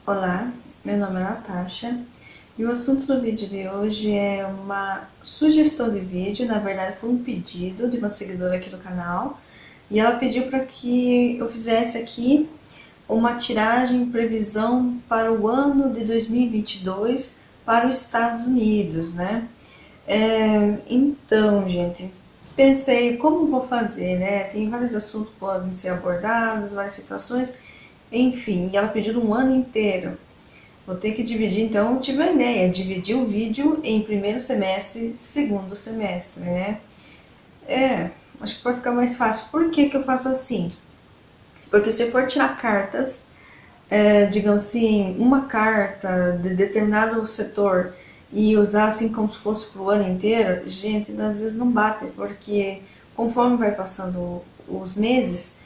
Olá, meu nome é Natasha e o assunto do vídeo de hoje é uma sugestão de vídeo. Na verdade foi um pedido de uma seguidora aqui do canal e ela pediu para que eu fizesse aqui uma tiragem previsão para o ano de 2022 para os Estados Unidos, né? Então, gente, pensei como vou fazer, né? Tem vários assuntos que podem ser abordados, várias situações, enfim, e ela pediu um ano inteiro. Vou ter que dividir, então, tive a ideia, dividir o vídeo em primeiro semestre, segundo semestre, né? Acho que vai ficar mais fácil. Por que que eu faço assim? Porque se eu for tirar cartas, digamos assim, uma carta de determinado setor e usar assim como se fosse pro ano inteiro, gente, às vezes não bate, porque conforme vai passando os meses,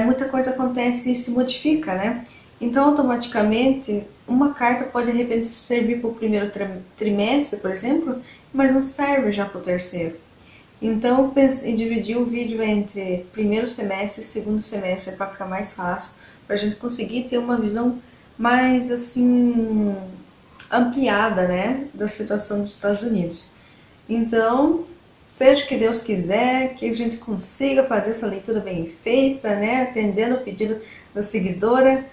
muita coisa acontece e se modifica, né? Então, automaticamente, uma carta pode de repente servir para o primeiro trimestre, por exemplo, mas não serve já para o terceiro. Então, eu pensei em dividir o vídeo entre primeiro semestre e segundo semestre para ficar mais fácil, para a gente conseguir ter uma visão mais assim ampliada, né, da situação dos Estados Unidos. Então, seja o que Deus quiser, que a gente consiga fazer essa leitura bem feita, né, atendendo o pedido da seguidora.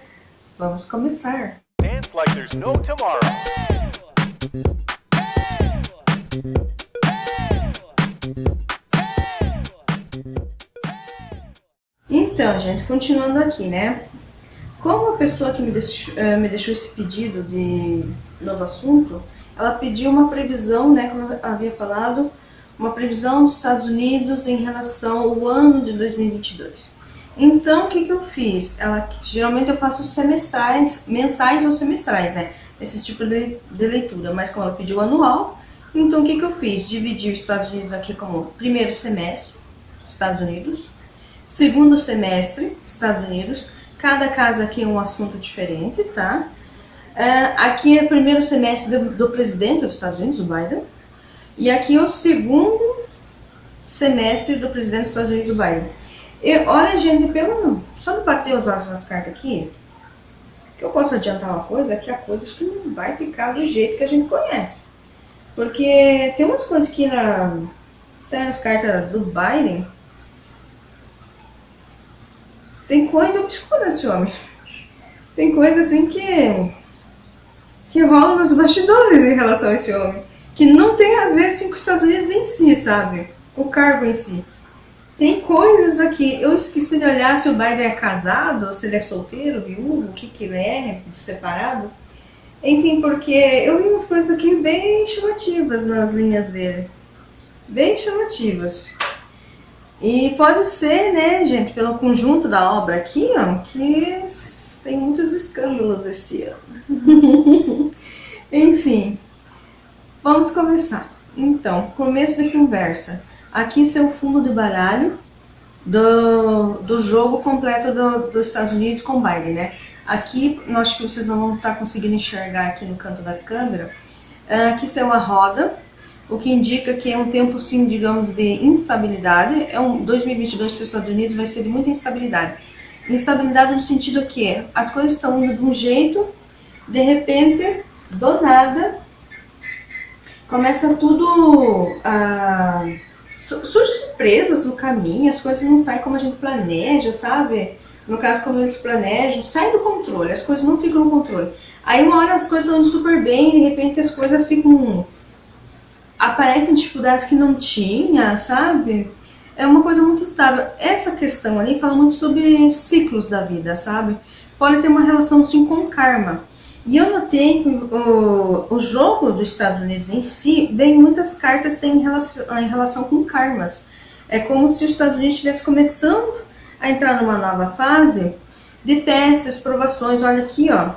Vamos começar. Dance like there's no tomorrow. Então, gente, continuando aqui, né? Como a pessoa que me deixou esse pedido de novo assunto, ela pediu uma previsão, né, como eu havia falado, uma previsão dos Estados Unidos em relação ao ano de 2022. Então, o que eu fiz? Geralmente eu faço semestrais, mensais ou semestrais, né? Esse tipo de leitura, mas como ela pediu anual, então o que eu fiz? Dividi os Estados Unidos aqui como primeiro semestre, Estados Unidos, segundo semestre, Estados Unidos. Cada caso aqui é um assunto diferente, tá? Aqui é o primeiro semestre do presidente dos Estados Unidos, o Biden. E aqui é o segundo semestre do presidente dos Estados Unidos, o Biden. Olha, gente, só de bater os olhos nas cartas aqui, que eu posso adiantar uma coisa, é que a coisa acho que não vai ficar do jeito que a gente conhece. Porque tem umas coisas que saem as cartas do Biden, tem coisa obscura nesse homem. Tem coisa assim que rola nos bastidores em relação a esse homem. Que não tem a ver assim, com os Estados Unidos em si, sabe? O cargo em si. Tem coisas aqui. Eu esqueci de olhar se o Biden é casado, se ele é solteiro, viúvo, o que ele é, separado. Enfim, porque eu vi umas coisas aqui bem chamativas nas linhas dele. Bem chamativas. E pode ser, né, gente, pelo conjunto da obra aqui, ó, que tem muitos escândalos esse ano. Enfim, vamos começar. Então, começo da conversa. Aqui seu fundo de baralho do jogo completo dos Estados Unidos com Biden, né? Aqui, acho que vocês não vão estar conseguindo enxergar aqui no canto da câmera. Aqui seu uma roda, o que indica que é um tempo, sim, digamos, de instabilidade. 2022 para os Estados Unidos vai ser de muita instabilidade. Instabilidade no sentido que as coisas estão indo de um jeito, de repente, do nada, começa tudo a... surge surpresas no caminho, as coisas não saem como a gente planeja, sabe? No caso, como eles planejam, sai do controle, as coisas não ficam no controle. Aí uma hora as coisas estão indo super bem, de repente as coisas ficam... aparecem dificuldades que não tinha, sabe? É uma coisa muito estável. Essa questão ali fala muito sobre ciclos da vida, sabe? Pode ter uma relação sim com karma. E eu notei que o jogo dos Estados Unidos em si, vem muitas cartas têm em relação com karmas. É como se os Estados Unidos estivesse começando a entrar numa nova fase de testes, provações. Olha aqui, ó.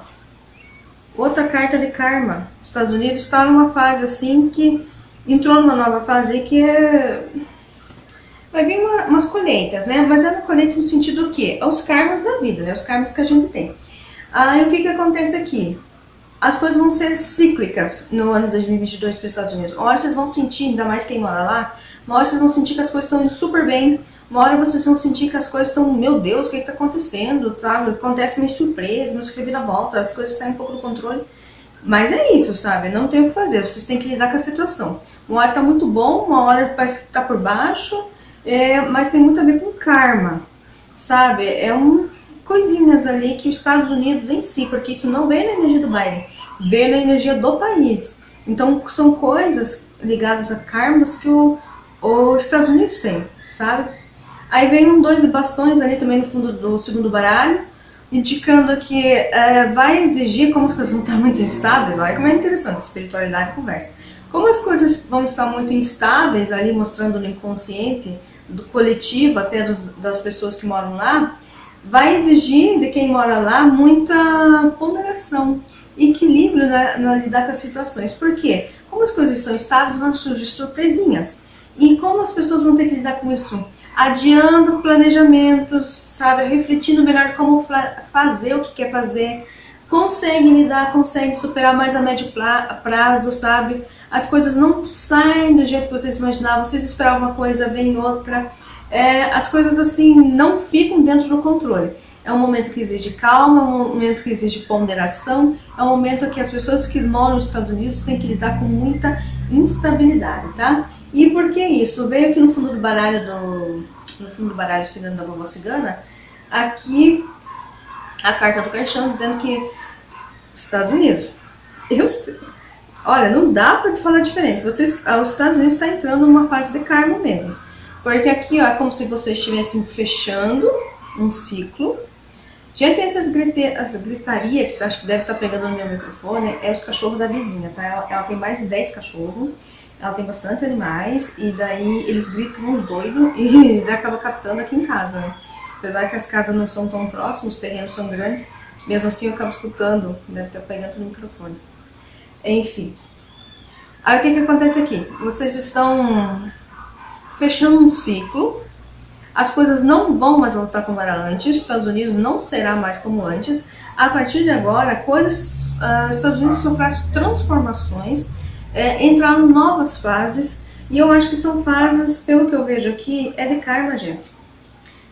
Outra carta de karma. Os Estados Unidos está numa fase assim que entrou numa nova fase que vai vir umas colheitas, né? Mas é uma colheita no sentido do quê? É os karmas da vida, né? Os karmas que a gente tem. Aí o que acontece aqui? As coisas vão ser cíclicas no ano 2022 para os Estados Unidos. Uma hora vocês vão sentir, ainda mais quem mora lá, uma hora vocês vão sentir que as coisas estão indo super bem, Uma hora vocês vão sentir que as coisas estão, meu Deus, o que está acontecendo, sabe? Acontece meio surpresa, meio reviravolta, as coisas saem um pouco do controle. Mas é isso, sabe? Não tem o que fazer, vocês têm que lidar com a situação. Uma hora tá muito bom, uma hora parece que tá por baixo, mas tem muito a ver com karma, sabe? Coisinhas ali que os Estados Unidos em si, porque isso não veio na energia do Biden, veio na energia do país. Então são coisas ligadas a karmas que os Estados Unidos têm, sabe? Aí vem um 2 de bastões ali também no fundo do segundo baralho, indicando que vai exigir, como as coisas vão estar muito instáveis, olha como é interessante a espiritualidade conversa. Como as coisas vão estar muito instáveis ali, mostrando no inconsciente, do coletivo, até das pessoas que moram lá, vai exigir de quem mora lá muita ponderação, equilíbrio na lidar com as situações. Por quê? Como as coisas estão estáveis, vão surgir surpresinhas. E como as pessoas vão ter que lidar com isso? Adiando planejamentos, sabe? Refletindo melhor como fazer o que quer fazer. Conseguem lidar, conseguem superar mais a médio prazo, sabe? As coisas não saem do jeito que vocês imaginavam. Vocês esperavam uma coisa, vem outra. As coisas assim não ficam dentro do controle. É um momento que exige calma, é um momento que exige ponderação, é um momento que as pessoas que moram nos Estados Unidos têm que lidar com muita instabilidade, tá? E por que isso? Veio aqui no fundo do baralho cigano da vovó cigana, aqui a carta do caixão dizendo que Estados Unidos. Olha, não dá pra te falar diferente. Os Estados Unidos está entrando numa fase de karma mesmo. Porque aqui, ó, é como se vocês estivessem fechando um ciclo. Gente, essas gritaria que acho que deve estar pegando no meu microfone é os cachorros da vizinha, tá? Ela tem mais de 10 cachorros. Ela tem bastante animais e daí eles gritam uns doidos e acaba captando aqui em casa, né? Apesar que as casas não são tão próximas, os terrenos são grandes, mesmo assim eu acabo escutando, deve estar pegando no microfone. Enfim. Aí o que acontece aqui? Vocês estão fechando um ciclo, as coisas não vão mais voltar como era antes, os Estados Unidos não será mais como antes. A partir de agora, os Estados Unidos sofrerão transformações, entraram novas fases, e eu acho que são fases, pelo que eu vejo aqui, de karma, gente.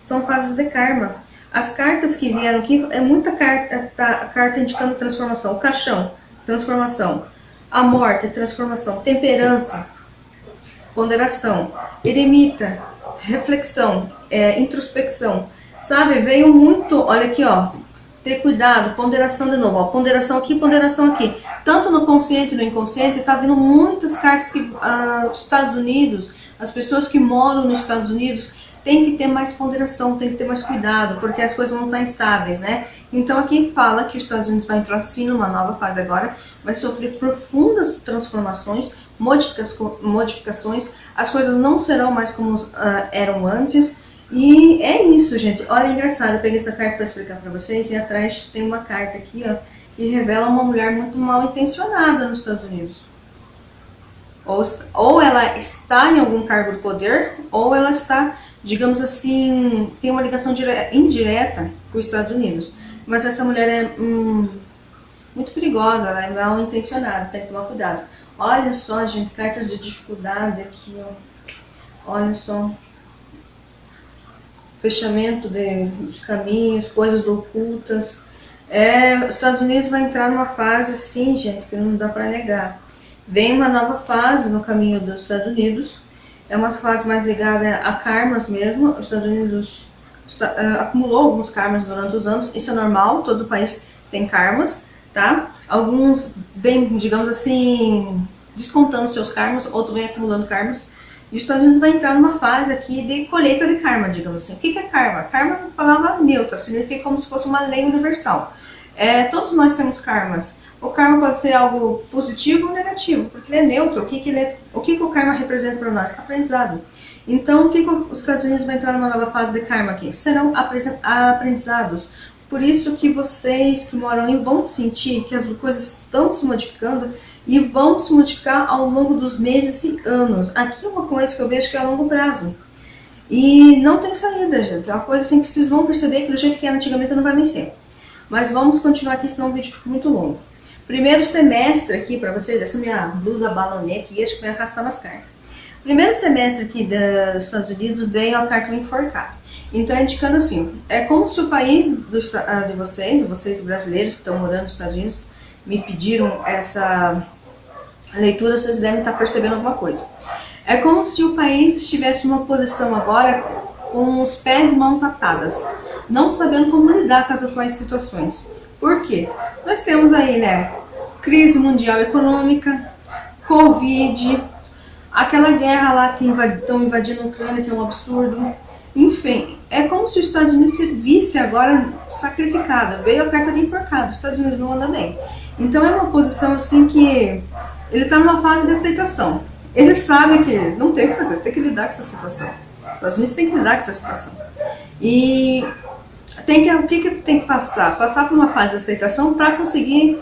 São fases de karma. As cartas que vieram aqui, muita carta indicando transformação. O caixão, transformação. A morte, transformação. Temperança, ponderação. Eremita, reflexão, introspecção. Sabe, veio muito, olha aqui, ó. Ter cuidado, ponderação de novo, ó, ponderação aqui, tanto no consciente e no inconsciente, tá vindo muitas cartas que os Estados Unidos, as pessoas que moram nos Estados Unidos, tem que ter mais ponderação, tem que ter mais cuidado, porque as coisas vão estar instáveis, né? Então aqui fala que os Estados Unidos vai entrar sim numa nova fase agora, vai sofrer profundas transformações, modificações, as coisas não serão mais como eram antes. E é isso, gente. Olha, engraçado, eu peguei essa carta para explicar para vocês e atrás tem uma carta aqui, ó, que revela uma mulher muito mal intencionada nos Estados Unidos. Ou ela está em algum cargo de poder, ou ela está, digamos assim, tem uma ligação indireta com os Estados Unidos. Mas essa mulher é muito perigosa, ela é mal intencionada, tem que tomar cuidado. Olha só, gente, cartas de dificuldade aqui, ó. Olha só. Fechamento dos caminhos, coisas ocultas. Os Estados Unidos vai entrar numa fase assim, gente, que não dá para negar. Vem uma nova fase no caminho dos Estados Unidos. É uma fase mais ligada a karmas mesmo. Os Estados Unidos acumulou alguns karmas durante os anos. Isso é normal, todo país tem karmas, tá? Alguns vêm, digamos assim, descontando seus karmas, outros vêm acumulando karmas. E os Estados Unidos vai entrar numa fase aqui de colheita de karma, digamos assim. O que é karma? Karma é uma palavra neutra, significa como se fosse uma lei universal. Todos nós temos karmas. O karma pode ser algo positivo ou negativo, porque ele é neutro. O que o karma representa para nós? Aprendizado. Então, o que os Estados Unidos vai entrar numa nova fase de karma aqui? Serão aprendizados. Por isso que vocês que moram aí vão sentir que as coisas estão se modificando e vão se modificar ao longo dos meses e anos. Aqui é uma coisa que eu vejo que é a longo prazo. E não tem saída, gente. É uma coisa assim que vocês vão perceber que do jeito que era antigamente não vai vencer. Mas vamos continuar aqui, senão o vídeo fica muito longo. Primeiro semestre aqui para vocês, essa minha blusa balonê aqui, acho que vai arrastar nas cartas. Primeiro semestre aqui dos Estados Unidos veio a carta enforcada. Então, indicando assim, é como se o país de vocês brasileiros que estão morando nos Estados Unidos, me pediram essa leitura, vocês devem estar percebendo alguma coisa. É como se o país estivesse numa posição agora com os pés e mãos atadas, não sabendo como lidar com as atuais situações. Por quê? Nós temos aí, né, crise mundial econômica, Covid, aquela guerra lá que estão invadindo a Ucrânia, que é um absurdo. Enfim, é como se os Estados Unidos se visse agora sacrificado. Veio a carta de enforcado, os Estados Unidos não andam bem. Então é uma posição assim que ele está numa fase de aceitação. Ele sabe que não tem o que fazer, tem que lidar com essa situação. Os Estados Unidos tem que lidar com essa situação. E o que tem que passar? Passar por uma fase de aceitação para conseguir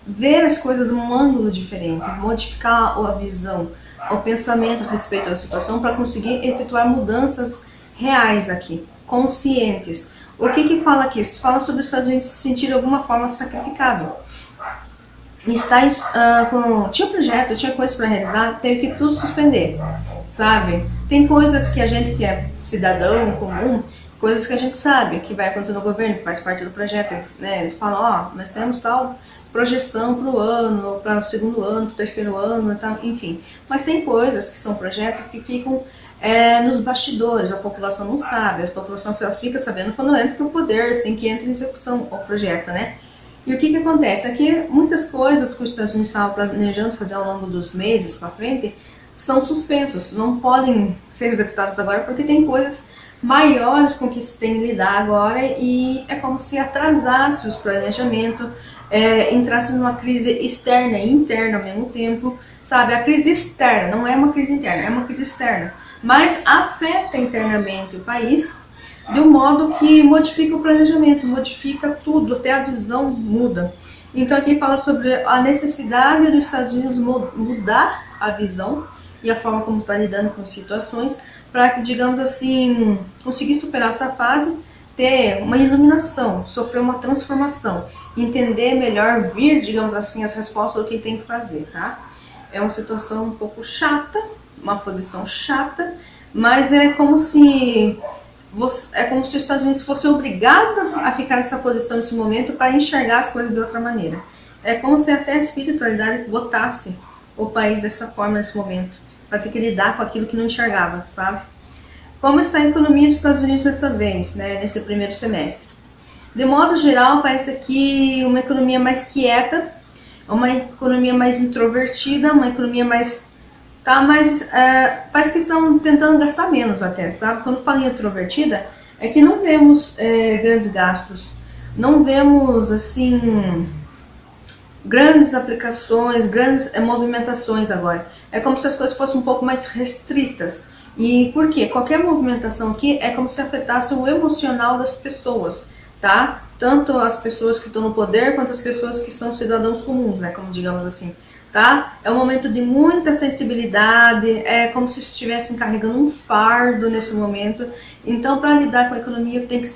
ver as coisas de um ângulo diferente, modificar a visão, o pensamento a respeito da situação para conseguir efetuar mudanças reais aqui, conscientes. O que fala aqui? Isso fala sobre os Estados Unidos se sentir de alguma forma sacrificado. Tinha projeto, tinha coisas para realizar, teve que tudo suspender, sabe? Tem coisas que a gente que é cidadão comum, coisas que a gente sabe que vai acontecer no governo, que faz parte do projeto, né? Ele fala, nós temos tal projeção para o ano, para o segundo ano, para o terceiro ano, tal, enfim. Mas tem coisas que são projetos que ficam nos bastidores, a população não sabe, a população fica sabendo quando entra no poder, assim que entra em execução o projeto, né? E o que acontece? Aqui, muitas coisas que os Estados Unidos estavam planejando fazer ao longo dos meses para frente são suspensas, não podem ser executadas agora porque tem coisas maiores com que se tem que lidar agora e é como se atrasasse os planejamentos, entrasse numa crise externa e interna ao mesmo tempo, sabe? A crise externa não é uma crise interna, é uma crise externa, mas afeta internamente o país de um modo que modifica o planejamento, modifica tudo, até a visão muda. Então aqui fala sobre a necessidade dos Estados Unidos mudar a visão e a forma como está lidando com situações para que, digamos assim, conseguir superar essa fase, ter uma iluminação, sofrer uma transformação, entender melhor, vir, digamos assim, as respostas do que tem que fazer, tá? É uma situação um pouco chata, uma posição chata, mas é como se os Estados Unidos fosse obrigado a ficar nessa posição nesse momento para enxergar as coisas de outra maneira. É como se até a espiritualidade botasse o país dessa forma nesse momento, para ter que lidar com aquilo que não enxergava, sabe? Como está a economia dos Estados Unidos desta vez, né, nesse primeiro semestre? De modo geral, parece aqui uma economia mais quieta, uma economia mais introvertida, uma economia mais parece que estão tentando gastar menos até, sabe? Quando falo em introvertida, é que não vemos grandes gastos, não vemos, assim, grandes aplicações, grandes movimentações agora. É como se as coisas fossem um pouco mais restritas. E por quê? Qualquer movimentação aqui é como se afetasse o emocional das pessoas, tá? Tanto as pessoas que estão no poder, quanto as pessoas que são cidadãos comuns, né? Como digamos assim. Tá? É um momento de muita sensibilidade, é como se estivessem carregando um fardo nesse momento. Então, para lidar com a economia tem que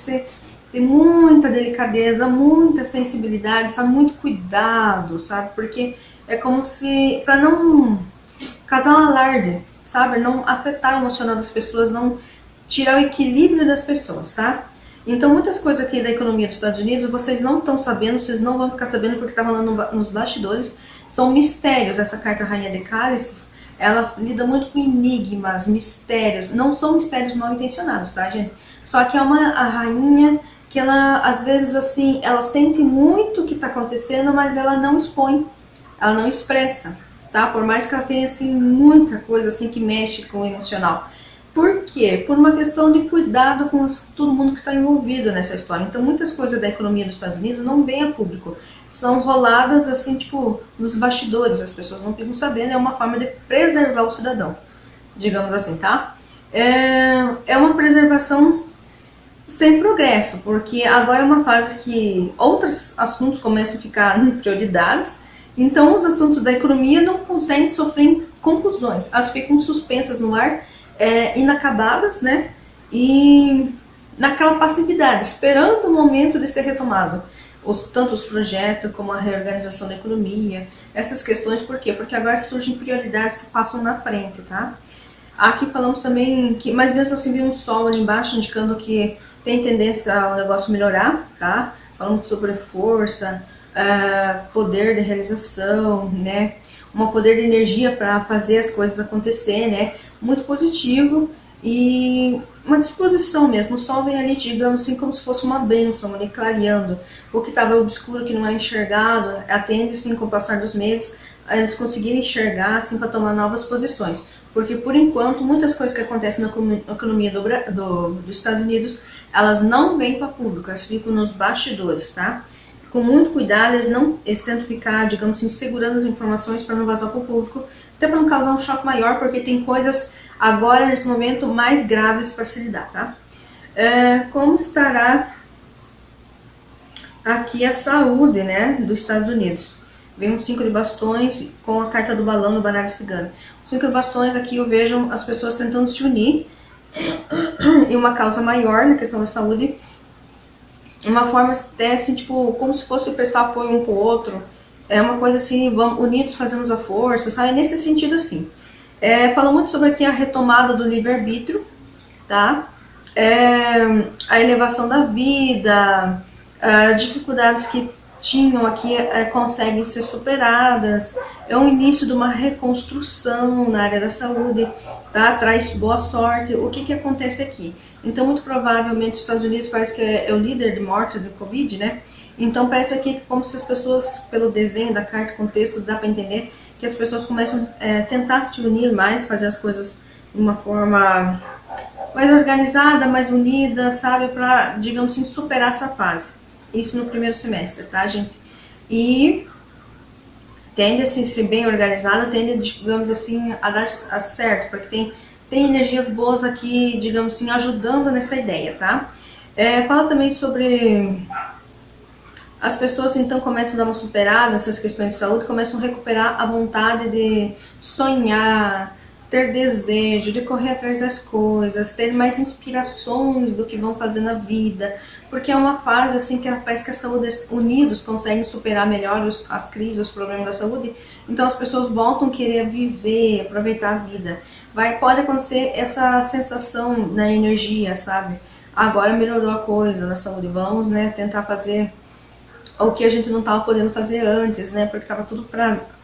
ter muita delicadeza, muita sensibilidade, sabe? Muito cuidado, sabe? Porque é como se, para não causar um alarde, sabe? Não afetar o emocional das pessoas, não tirar o equilíbrio das pessoas, tá? Então, muitas coisas aqui da economia dos Estados Unidos, vocês não estão sabendo, vocês não vão ficar sabendo porque está rolando nos bastidores. São mistérios. Essa carta Rainha de Cálices, ela lida muito com enigmas, mistérios. Não são mistérios mal intencionados, tá, gente? Só que é a rainha que ela, às vezes, assim, ela sente muito o que está acontecendo, mas ela não expõe, ela não expressa, tá? Por mais que ela tenha, assim, muita coisa, assim, que mexe com o emocional. Por quê? Por uma questão de cuidado com todo mundo que está envolvido nessa história. Então, muitas coisas da economia dos Estados Unidos não vêm a público. São roladas, assim, tipo, nos bastidores. As pessoas não ficam sabendo. É uma forma de preservar o cidadão, digamos assim, tá? É uma preservação sem progresso, porque agora é uma fase que outros assuntos começam a ficar em prioridades. Então, os assuntos da economia não conseguem sofrer conclusões. Elas ficam suspensas no ar, inacabadas, né? E naquela passividade, esperando o momento de ser retomado. tanto os projetos como a reorganização da economia, essas questões, por quê? Porque agora surgem prioridades que passam na frente, tá? Aqui falamos também que, mas mesmo assim, viu um sol ali embaixo indicando que tem tendência ao negócio melhorar, tá? Falamos sobre força, poder de realização, né? Um poder de energia para fazer as coisas acontecer, né? Muito positivo e uma disposição mesmo. O sol vem ali, digamos assim, como se fosse uma bênção ali, clareando. O que estava obscuro, que não é enxergado, atende, assim, com o passar dos meses, a eles conseguirem enxergar, assim, para tomar novas posições. Porque, por enquanto, muitas coisas que acontecem na economia dos Estados Unidos, elas não vêm para público, elas ficam nos bastidores, tá? Com muito cuidado, eles tentam ficar, digamos assim, segurando as informações para não vazar para o público, até para não causar um choque maior, porque tem coisas agora, nesse momento, mais graves para se lidar, tá? Como estará aqui a saúde, né, dos Estados Unidos? Vem um 5 de bastões com a carta do balão no baralho cigano. O 5 de bastões aqui eu vejo as pessoas tentando se unir em uma causa maior na questão da saúde, uma forma até assim, tipo, como se fosse prestar apoio um pro outro, é uma coisa assim, vamos, unidos fazemos a força, sabe? Nesse sentido assim. Fala muito sobre aqui a retomada do livre-arbítrio, tá? A elevação da vida, dificuldades que tinham aqui conseguem ser superadas, é o início de uma reconstrução na área da saúde, tá? Traz boa sorte. O que acontece aqui? Então, muito provavelmente, os Estados Unidos parece que é o líder de morte do Covid, né? Então, parece aqui como se as pessoas, pelo desenho da carta, contexto, dá para entender que as pessoas começam a tentar se unir mais, fazer as coisas de uma forma mais organizada, mais unida, sabe? Para, digamos assim, superar essa fase. Isso no primeiro semestre, tá, gente? E tende a ser bem organizado, tende, digamos assim, a dar certo, porque tem energias boas aqui, digamos assim, ajudando nessa ideia, tá? Fala também sobre as pessoas, então, começam a dar uma superada nessas questões de saúde, começam a recuperar a vontade de sonhar, ter desejo, de correr atrás das coisas, ter mais inspirações do que vão fazer na vida, porque é uma fase assim que parece que a saúde unidos conseguem superar melhor as crises, os problemas da saúde, então as pessoas voltam a querer viver, aproveitar a vida. Pode acontecer essa sensação na energia, sabe? Agora melhorou a coisa na saúde, vamos, né, tentar fazer o que a gente não estava podendo fazer antes, né, porque estava tudo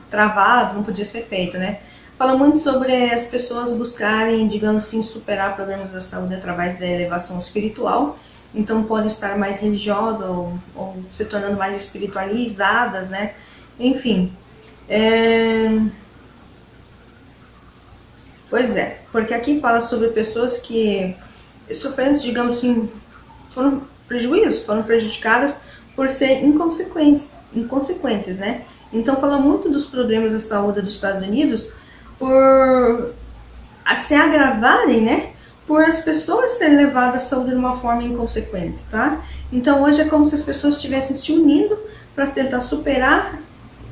travado, não podia ser feito, né. Fala muito sobre as pessoas buscarem, digamos assim, superar problemas da saúde através da elevação espiritual. Então podem estar mais religiosas ou se tornando mais espiritualizadas, né? Enfim. Pois é, porque aqui fala sobre pessoas que sofrendo, digamos assim, foram prejudicadas por ser inconsequentes, né? Então fala muito dos problemas da saúde dos Estados Unidos por se agravarem, né? Por as pessoas terem levado a saúde de uma forma inconsequente, tá? Então hoje é como se as pessoas estivessem se unindo para tentar superar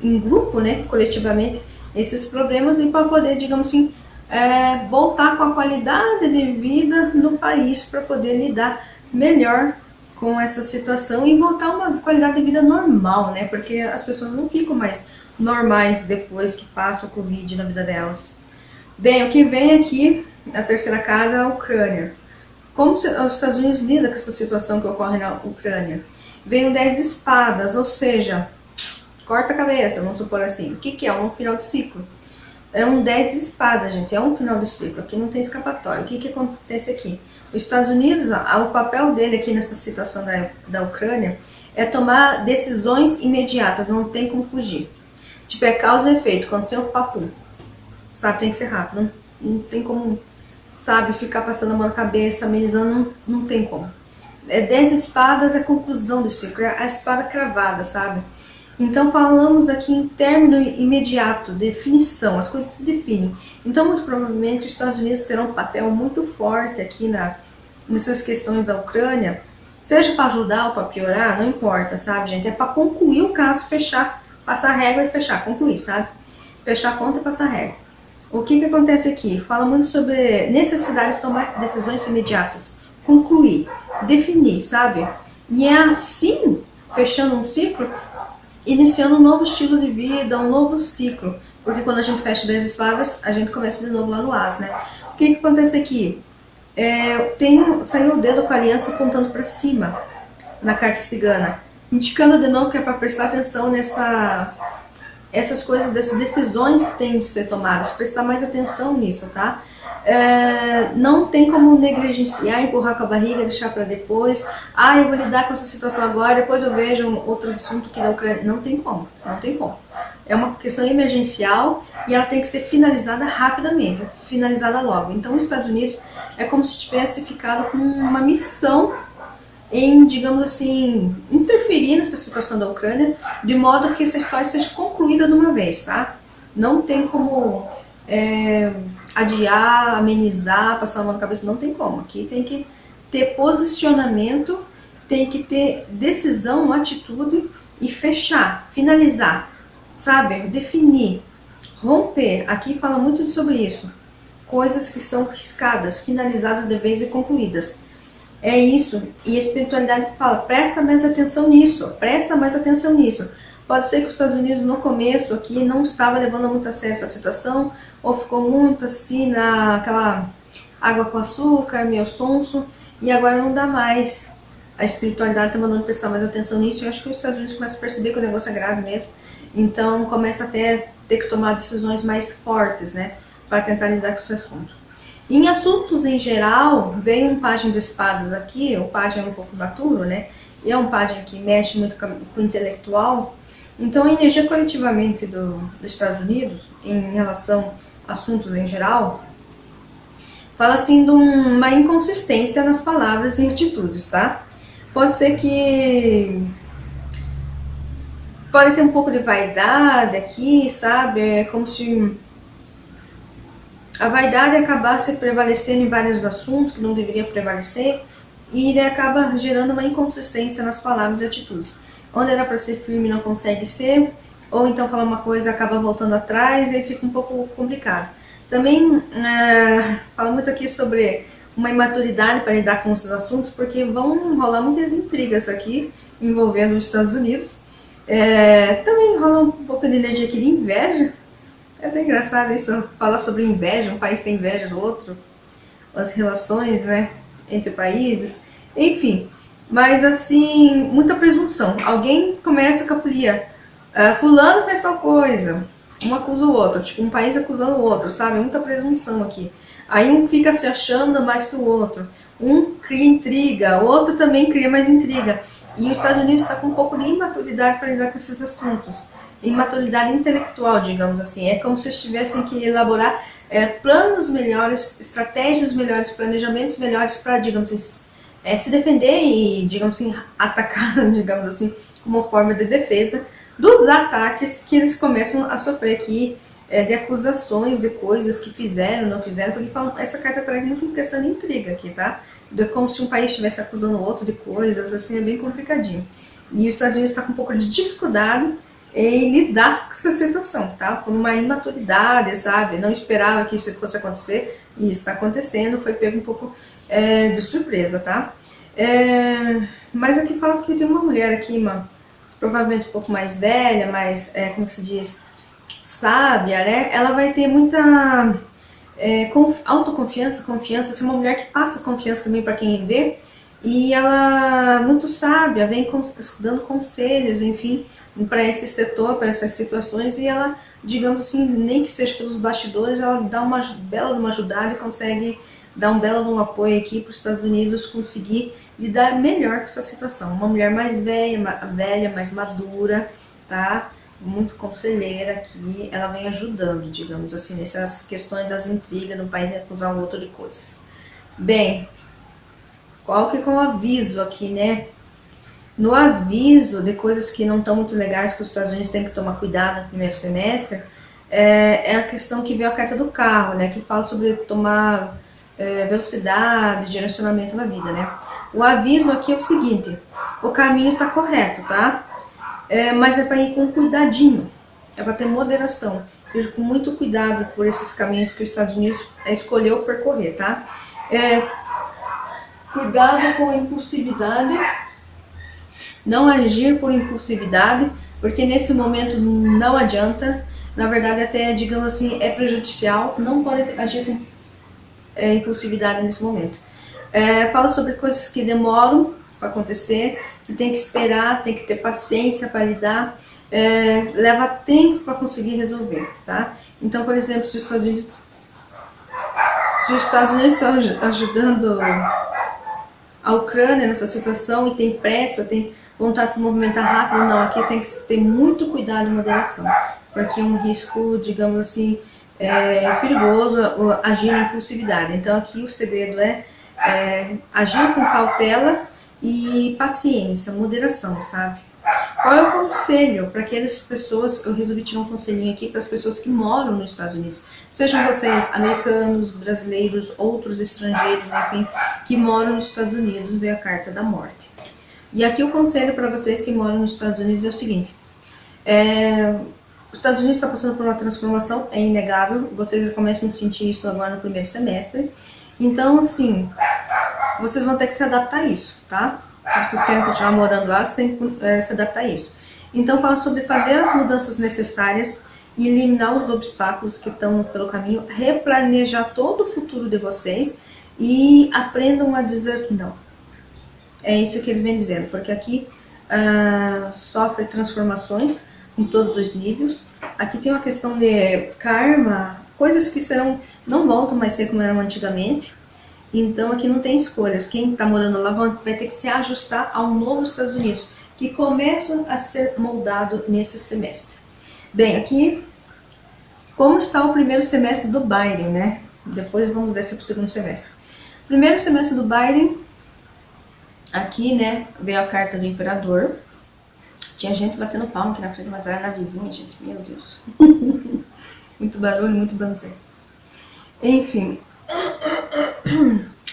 em grupo, né, coletivamente, esses problemas e para poder, digamos assim, voltar com a qualidade de vida no país para poder lidar melhor com essa situação e voltar a uma qualidade de vida normal, né? Porque as pessoas não ficam mais normais depois que passa o Covid na vida delas. Bem, o que vem aqui, a terceira casa, é a Ucrânia. Como os Estados Unidos lidam com essa situação que ocorre na Ucrânia? Vem o 10 de espadas, ou seja, corta a cabeça, vamos supor assim. O que é? Um final de ciclo. É um 10 de espadas, gente, é um final de ciclo. Aqui não tem escapatória. O que acontece aqui? Os Estados Unidos, o papel dele aqui nessa situação da Ucrânia é tomar decisões imediatas, não tem como fugir. Tipo, é causa e efeito, aconteceu o papo. Sabe, tem que ser rápido, não tem como, sabe, ficar passando a mão na cabeça, amenizando, não tem como. 10 espadas é a conclusão do ciclo, é a espada cravada, sabe? Então falamos aqui em término imediato, definição, as coisas se definem. Então muito provavelmente os Estados Unidos terão um papel muito forte aqui nessas questões da Ucrânia, seja para ajudar ou para piorar, não importa, sabe, gente? É para concluir o caso, fechar, passar a régua e fechar, concluir, sabe? Fechar a conta e passar a régua. O que acontece aqui? Fala muito sobre necessidade de tomar decisões imediatas, concluir, definir, sabe? E é assim fechando um ciclo, iniciando um novo estilo de vida, um novo ciclo. Porque quando a gente fecha 10 espadas, a gente começa de novo lá no As, né? O que acontece aqui? Saiu o dedo com a aliança apontando para cima na carta cigana, indicando de novo que é para prestar atenção essas coisas, dessas decisões que têm de ser tomadas, prestar mais atenção nisso, tá? Não tem como negligenciar, empurrar com a barriga, deixar para depois. Eu vou lidar com essa situação agora, depois eu vejo outro assunto que da Ucrânia. Não tem como, não tem como. É uma questão emergencial e ela tem que ser finalizada rapidamente, finalizada logo. Então, os Estados Unidos é como se tivesse ficado com uma missão em, digamos assim, interferir nessa situação da Ucrânia, de modo que essa história seja concluída de uma vez, tá? Não tem como adiar, amenizar, passar a mão na cabeça, não tem como. Aqui tem que ter posicionamento, tem que ter decisão, atitude e fechar, finalizar, sabe? Definir, romper. Aqui fala muito sobre isso. Coisas que são riscadas, finalizadas de vez e concluídas. É isso, e a espiritualidade fala, presta mais atenção nisso, presta mais atenção nisso. Pode ser que os Estados Unidos no começo aqui não estava levando muito a sério essa situação, ou ficou muito assim naquela água com açúcar, meio sonso, e agora não dá mais. A espiritualidade está mandando prestar mais atenção nisso, e eu acho que os Estados Unidos começam a perceber que o negócio é grave mesmo, então começa até a ter que tomar decisões mais fortes, né, para tentar lidar com esse assunto. Em assuntos em geral, vem um pajem de espadas aqui, o pajem é um pouco maturo, né? E é um pajem que mexe muito com o intelectual. Então, a energia coletivamente dos Estados Unidos, em relação a assuntos em geral, fala assim de uma inconsistência nas palavras e atitudes, tá? Pode ser que pode ter um pouco de vaidade aqui, sabe? É como se a vaidade acabasse prevalecendo em vários assuntos que não deveria prevalecer e ele acaba gerando uma inconsistência nas palavras e atitudes. Onde era para ser firme não consegue ser, ou então falar uma coisa acaba voltando atrás e aí fica um pouco complicado. Também fala muito aqui sobre uma imaturidade para lidar com esses assuntos, porque vão rolar muitas intrigas aqui envolvendo os Estados Unidos. Também rola um pouco de energia aqui de inveja. É até engraçado isso, falar sobre inveja, um país tem inveja do outro, as relações, né, entre países, enfim. Mas assim, muita presunção. Alguém começa com a folia, fulano fez tal coisa, um acusa o outro, tipo um país acusando o outro, sabe? Muita presunção aqui. Aí um fica se achando mais que o outro, um cria intriga, o outro também cria mais intriga. E os Estados Unidos está com um pouco de imaturidade para lidar com esses assuntos. Imaturidade intelectual, digamos assim. É como se eles tivessem que elaborar planos melhores, estratégias melhores, planejamentos melhores para, digamos assim, se defender e, digamos assim, atacar, digamos assim, como forma de defesa dos ataques que eles começam a sofrer aqui, de acusações de coisas que fizeram, não fizeram, porque essa carta traz muito questão de intriga aqui, tá? Como se um país estivesse acusando o outro de coisas, assim, é bem complicadinho. E os Estados Unidos está com um pouco de dificuldade em lidar com essa situação, tá? Por uma imaturidade, sabe? Não esperava que isso fosse acontecer, e isso está acontecendo, foi pego um pouco de surpresa, tá? Mas aqui fala que tem uma mulher aqui, provavelmente um pouco mais velha, mais, como se diz, sábia, né? Ela vai ter muita autoconfiança, confiança, assim, uma mulher que passa confiança também para quem vê, e ela muito sábia, vem dando conselhos, enfim, para esse setor, para essas situações, e ela, digamos assim, nem que seja pelos bastidores, ela dá uma bela uma ajudada e consegue dar um belo apoio aqui para os Estados Unidos conseguir lidar melhor com essa situação. Uma mulher mais velha, mais madura, tá? Muito conselheira aqui, ela vem ajudando, digamos assim, nessas questões das intrigas no país e acusar o outro de coisas. Bem, qual que é o aviso aqui, né? No aviso de coisas que não estão muito legais, que os Estados Unidos têm que tomar cuidado no primeiro semestre, é a questão que veio a carta do carro, né? Que fala sobre tomar velocidade, direcionamento na vida, né? O aviso aqui é o seguinte: o caminho está correto, tá? Mas é para ir com cuidadinho, é para ter moderação, ir com muito cuidado por esses caminhos que os Estados Unidos escolheu percorrer, tá? Cuidado com a impulsividade Não agir por impulsividade, porque nesse momento não adianta. Na verdade, até, digamos assim, é prejudicial. Não pode agir com impulsividade nesse momento. Fala sobre coisas que demoram para acontecer, que tem que esperar, tem que ter paciência para lidar, leva tempo para conseguir resolver, tá? Então, por exemplo, se os Estados Unidos estão ajudando a Ucrânia nessa situação e tem pressa, tem vontade de se movimentar rápido, não, aqui tem que ter muito cuidado e moderação, porque é um risco, digamos assim, perigoso agir na impulsividade. Então aqui o segredo é agir com cautela e paciência, moderação, sabe? Qual é o conselho para aquelas pessoas? Eu resolvi tirar um conselhinho aqui para as pessoas que moram nos Estados Unidos. Sejam vocês americanos, brasileiros, outros estrangeiros, enfim, que moram nos Estados Unidos, vê a carta da morte. E aqui o conselho para vocês que moram nos Estados Unidos é o seguinte. Os Estados Unidos está passando por uma transformação, é inegável. Vocês já começam a sentir isso agora no primeiro semestre. Então, assim, vocês vão ter que se adaptar a isso, tá? Se vocês querem continuar morando lá, vocês têm que se adaptar a isso. Então, fala sobre fazer as mudanças necessárias e eliminar os obstáculos que estão pelo caminho, replanejar todo o futuro de vocês e aprendam a dizer não. É isso que eles vêm dizendo, porque aqui sofre transformações em todos os níveis. Aqui tem uma questão de karma, coisas que não voltam mais a ser como eram antigamente. Então aqui não tem escolhas. Quem está morando lá vai ter que se ajustar ao novo Estados Unidos, que começa a ser moldado nesse semestre. Bem, aqui, como está o primeiro semestre do Biden, né? Depois vamos descer para o segundo semestre. Primeiro semestre do Biden, aqui, né, veio a carta do imperador. Tinha gente batendo palma aqui na frente, mas era na vizinha, gente. Meu Deus. Muito barulho, muito banzé. Enfim.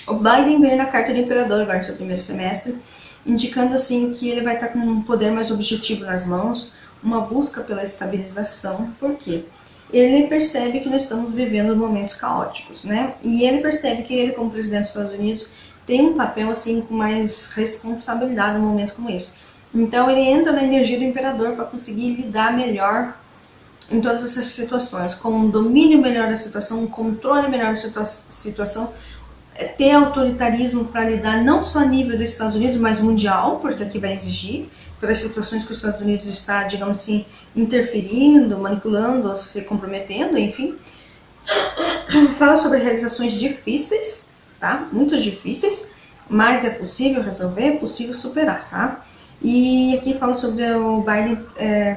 O Biden veio na carta do imperador agora no seu primeiro semestre, indicando assim que ele vai estar com um poder mais objetivo nas mãos, uma busca pela estabilização. Por quê? Ele percebe que nós estamos vivendo momentos caóticos, né? E ele percebe que ele, como presidente dos Estados Unidos, tem um papel assim com mais responsabilidade num momento como esse. Então ele entra na energia do imperador para conseguir lidar melhor em todas essas situações, com um domínio melhor da situação, um controle melhor da situação, ter autoritarismo para lidar não só a nível dos Estados Unidos, mas mundial, porque aqui vai exigir, pelas situações que os Estados Unidos está, digamos assim, interferindo, manipulando, se comprometendo, enfim. Fala sobre realizações difíceis, tá? Muito difíceis, mas é possível resolver, é possível superar, tá? E aqui fala sobre o Biden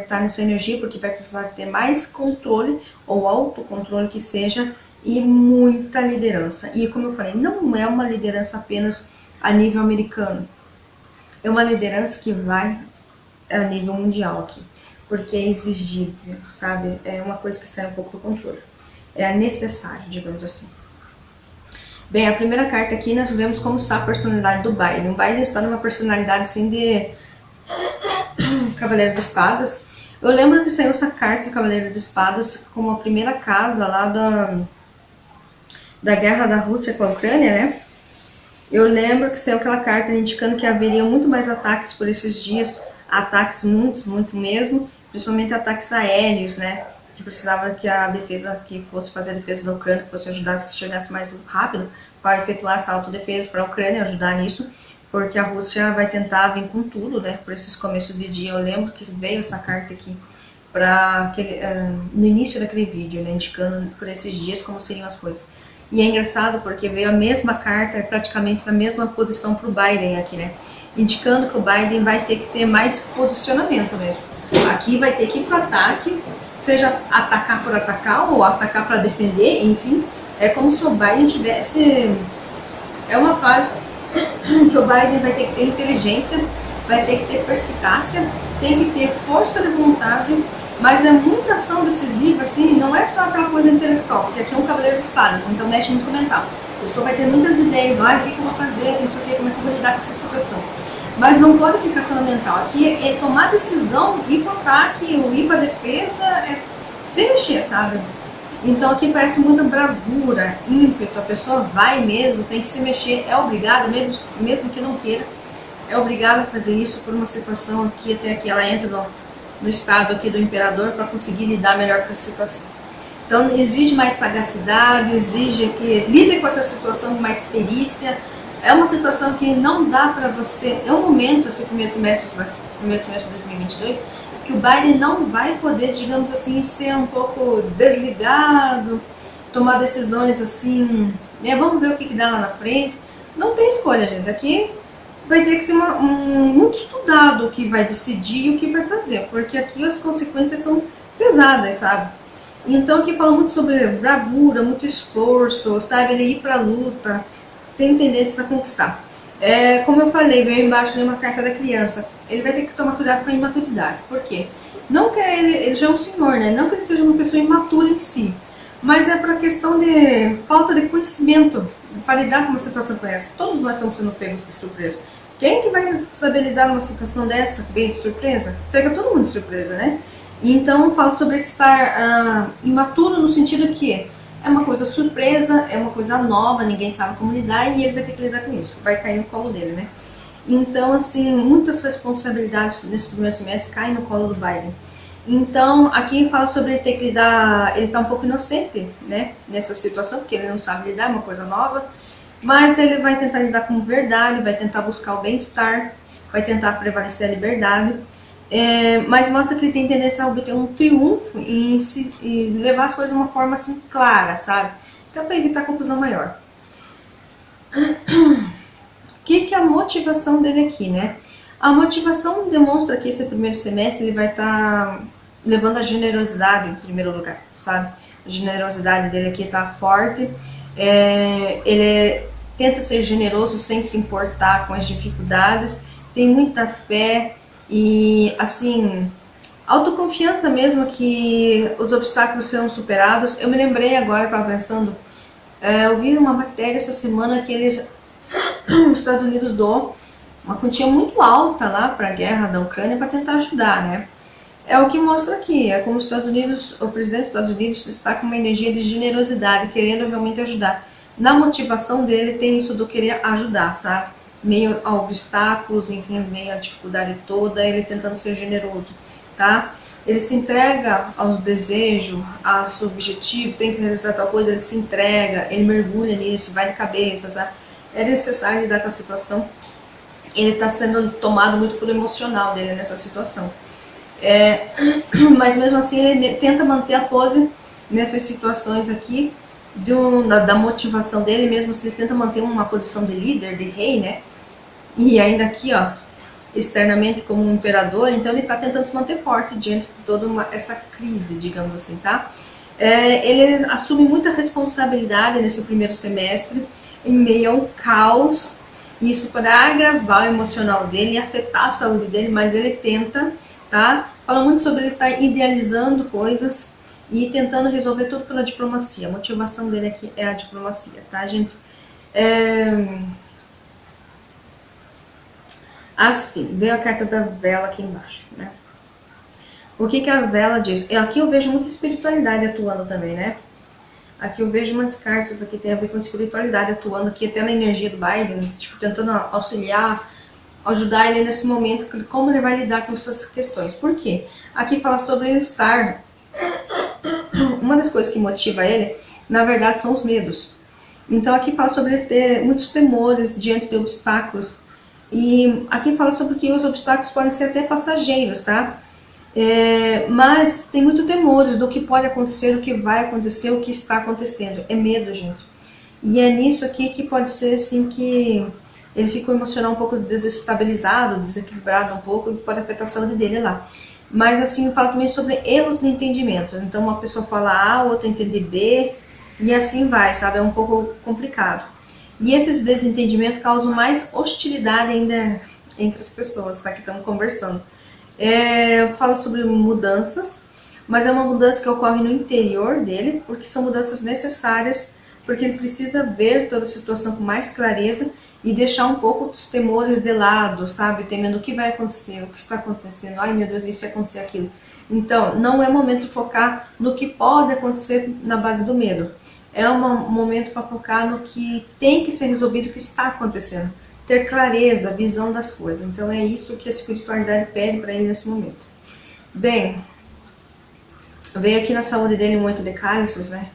tá nessa energia, porque vai precisar ter mais controle, ou autocontrole que seja, e muita liderança. E como eu falei, não é uma liderança apenas a nível americano, é uma liderança que vai a nível mundial aqui, porque é exigível, sabe? É uma coisa que sai um pouco do controle, é necessário, digamos assim. Bem, a primeira carta aqui nós vemos como está a personalidade do Biden. O Biden está numa personalidade assim de Cavaleiro de Espadas. Eu lembro que saiu essa carta de Cavaleiro de Espadas como a primeira casa lá da guerra da Rússia com a Ucrânia, né? Eu lembro que saiu aquela carta indicando que haveria muito mais ataques por esses dias, ataques muito mesmo, principalmente ataques aéreos, né? Que precisava que a defesa, que fosse fazer a defesa da Ucrânia, que fosse ajudar, se chegasse mais rápido para efetuar essa autodefesa para a Ucrânia, ajudar nisso, porque a Rússia vai tentar vir com tudo, né? Por esses começos de dia. Eu lembro que veio essa carta aqui no início daquele vídeo, né? Indicando por esses dias como seriam as coisas. E é engraçado porque veio a mesma carta, praticamente na mesma posição para o Biden aqui, né? Indicando que o Biden vai ter que ter mais posicionamento mesmo. Aqui vai ter que ir para o ataque, seja atacar por atacar ou atacar para defender, enfim. É como se o Biden tivesse... É uma fase que o Biden vai ter que ter inteligência, vai ter que ter perspicácia, tem que ter força de vontade, mas é muita ação decisiva, assim, não é só aquela coisa intelectual, porque aqui é um cavaleiro de espadas, então mexe muito com o mental. A pessoa vai ter muitas ideias, o que eu vou fazer, não sei o que, como é que eu vou lidar com essa situação. Mas não pode ficar só no mental. Aqui é tomar decisão, ir para o ataque, ir para a defesa, sem mexer, sabe? Então aqui parece muita bravura, ímpeto, a pessoa vai mesmo, tem que se mexer, é obrigada, mesmo que não queira. é obrigada a fazer isso por uma situação aqui, até que ela entra no estado aqui do imperador para conseguir lidar melhor com essa situação. Então exige mais sagacidade, exige que lide com essa situação com mais perícia. É uma situação que não dá para você, é um momento, esse primeiro semestre de 2022, que o Biden não vai poder, digamos assim, ser um pouco desligado, tomar decisões assim, né? Vamos ver o que dá lá na frente. Não tem escolha, gente. Aqui vai ter que ser muito estudado o que vai decidir e o que vai fazer, porque aqui as consequências são pesadas, sabe? Então aqui fala muito sobre bravura, muito esforço, sabe? Ele ir pra luta, tem tendência a conquistar. Como eu falei, veio embaixo de uma carta da criança. Ele vai ter que tomar cuidado com a imaturidade. Por quê? Não que ele já é um senhor, né? Não que ele seja uma pessoa imatura em si, mas é para questão de falta de conhecimento para lidar com uma situação como essa. Todos nós estamos sendo pegos de surpresa. Quem que vai saber lidar numa situação dessa, bem de surpresa? Pega todo mundo de surpresa, né? Então, falo sobre estar imaturo no sentido que é uma coisa surpresa, é uma coisa nova, ninguém sabe como lidar e ele vai ter que lidar com isso. Vai cair no colo dele, né? Então, assim, muitas responsabilidades nesse primeiro semestre caem no colo do Biden. Então, aqui fala sobre ele ter que lidar, ele tá um pouco inocente, né, nessa situação, porque ele não sabe lidar, é uma coisa nova, mas ele vai tentar lidar com verdade, vai tentar buscar o bem-estar, vai tentar prevalecer a liberdade, mas mostra que ele tem tendência a obter um triunfo e levar as coisas de uma forma assim clara, sabe? Então, para evitar confusão maior. O que é a motivação dele aqui, né? A motivação demonstra que esse primeiro semestre ele vai estar levando a generosidade em primeiro lugar, sabe? A generosidade dele aqui está forte, ele tenta ser generoso sem se importar com as dificuldades, tem muita fé e, assim, autoconfiança mesmo que os obstáculos serão superados. Eu me lembrei agora, estava pensando, eu vi uma matéria essa semana que eles, os Estados Unidos doou uma quantia muito alta lá para a guerra da Ucrânia para tentar ajudar, né? É o que mostra aqui, é como os Estados Unidos, o presidente dos Estados Unidos está com uma energia de generosidade, querendo realmente ajudar. Na motivação dele tem isso do querer ajudar, sabe? Meio a obstáculos, enfim, meio a dificuldade toda, ele tentando ser generoso, tá? Ele se entrega aos desejos, ao seu objetivo, tem que realizar tal coisa, ele se entrega, ele mergulha nisso, vai de cabeça, sabe? É necessário lidar com a situação. Ele está sendo tomado muito por emocional dele nessa situação. Mas mesmo assim ele tenta manter a pose nessas situações aqui da motivação dele, mesmo se ele tenta manter uma posição de líder, de rei, né? E ainda aqui, ó, externamente como um imperador, então ele está tentando se manter forte diante de toda essa crise, digamos assim, tá? Ele assume muita responsabilidade nesse primeiro semestre, em meio ao caos, isso para agravar o emocional dele e afetar a saúde dele, mas ele tenta, tá? Fala muito sobre ele estar idealizando coisas e tentando resolver tudo pela diplomacia. A motivação dele aqui é a diplomacia, tá, gente? Assim, veio a carta da vela aqui embaixo, né? O que a vela diz? Aqui eu vejo muita espiritualidade atuando também, né? Aqui eu vejo umas cartas aqui que tem a ver com espiritualidade atuando aqui até na energia do Biden, tipo, tentando auxiliar, ajudar ele nesse momento, como ele vai lidar com suas questões. Por quê? Aqui fala sobre ele estar... Uma das coisas que motiva ele, na verdade, são os medos. Então aqui fala sobre ele ter muitos temores diante de obstáculos. E aqui fala sobre que os obstáculos podem ser até passageiros, tá? Mas tem muito temores do que pode acontecer, o que vai acontecer, o que está acontecendo. É medo, gente. E é nisso aqui que pode ser assim que ele fica emocional um pouco desestabilizado, desequilibrado um pouco, e pode afetar a saúde dele lá. Mas assim, fala também sobre erros de entendimento. Então uma pessoa fala A, outra entende B, e assim vai, sabe? É um pouco complicado. E esses desentendimentos causam mais hostilidade ainda entre as pessoas, tá? Que estão conversando. Fala sobre mudanças, mas é uma mudança que ocorre no interior dele, porque são mudanças necessárias, porque ele precisa ver toda a situação com mais clareza e deixar um pouco os temores de lado, sabe? Temendo o que vai acontecer, o que está acontecendo, ai meu Deus, e se acontecer aquilo? Então, não é momento de focar no que pode acontecer na base do medo. É um momento para focar no que tem que ser resolvido, o que está acontecendo. ter clareza, visão das coisas. Então é isso que a espiritualidade pede para ele nesse momento. Bem, veio aqui na saúde dele muito de cálices, né?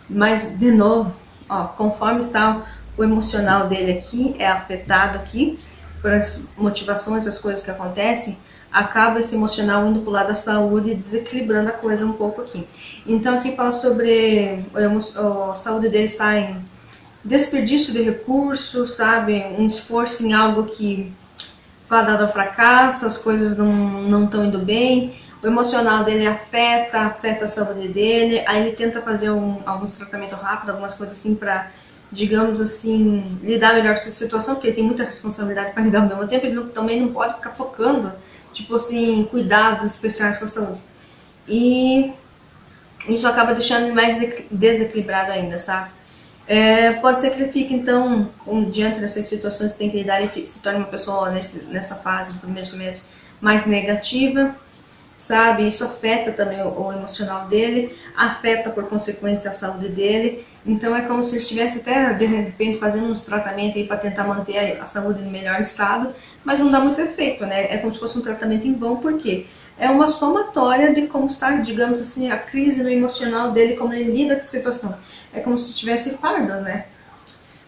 Mas, de novo, ó, conforme está o emocional dele aqui, é afetado aqui, por as motivações, as coisas que acontecem, acaba esse emocional indo para o lado da saúde e desequilibrando a coisa um pouco aqui. Então aqui fala sobre a saúde dele está em desperdício de recursos, sabe? Um esforço em algo que vai dar fracasso, as coisas não estão indo bem, o emocional dele afeta a saúde dele, aí ele tenta fazer alguns tratamentos rápidos, algumas coisas assim para, digamos assim, lidar melhor com essa situação, porque ele tem muita responsabilidade para lidar ao mesmo tempo, ele também não pode ficar focando, tipo assim, cuidados especiais com a saúde. E isso acaba deixando ele mais desequilibrado ainda, sabe? Pode ser que ele fique, então, diante dessas situações que tem que lidar, ele se torne uma pessoa nessa fase do primeiro semestre mais negativa, sabe? Isso afeta também o emocional dele, afeta por consequência a saúde dele. Então é como se ele estivesse até de repente fazendo uns tratamentos aí para tentar manter a saúde no melhor estado, mas não dá muito efeito, né? É como se fosse um tratamento em vão, porque é uma somatória de como está, digamos assim, a crise no emocional dele, como ele lida com a situação. É como se tivesse fardos, né?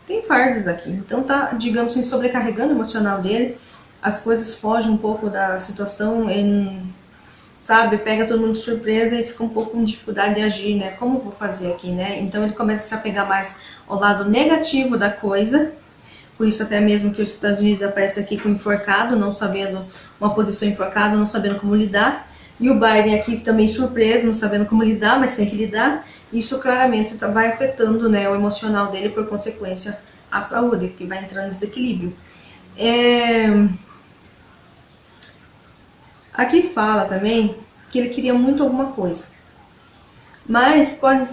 Tem fardos aqui, então tá, digamos assim, sobrecarregando o emocional dele, as coisas fogem um pouco da situação, sabe, pega todo mundo de surpresa e fica um pouco com dificuldade de agir, né? Como eu vou fazer aqui, né? Então ele começa a se apegar mais ao lado negativo da coisa, por isso até mesmo que os Estados Unidos aparece aqui com enforcado, não sabendo, uma posição enforcada, não sabendo como lidar, e o Biden aqui também surpreso, não sabendo como lidar, mas tem que lidar. Isso claramente vai afetando, né, o emocional dele, por consequência a saúde, que vai entrando em desequilíbrio. Aqui fala também que ele queria muito alguma coisa, mas pode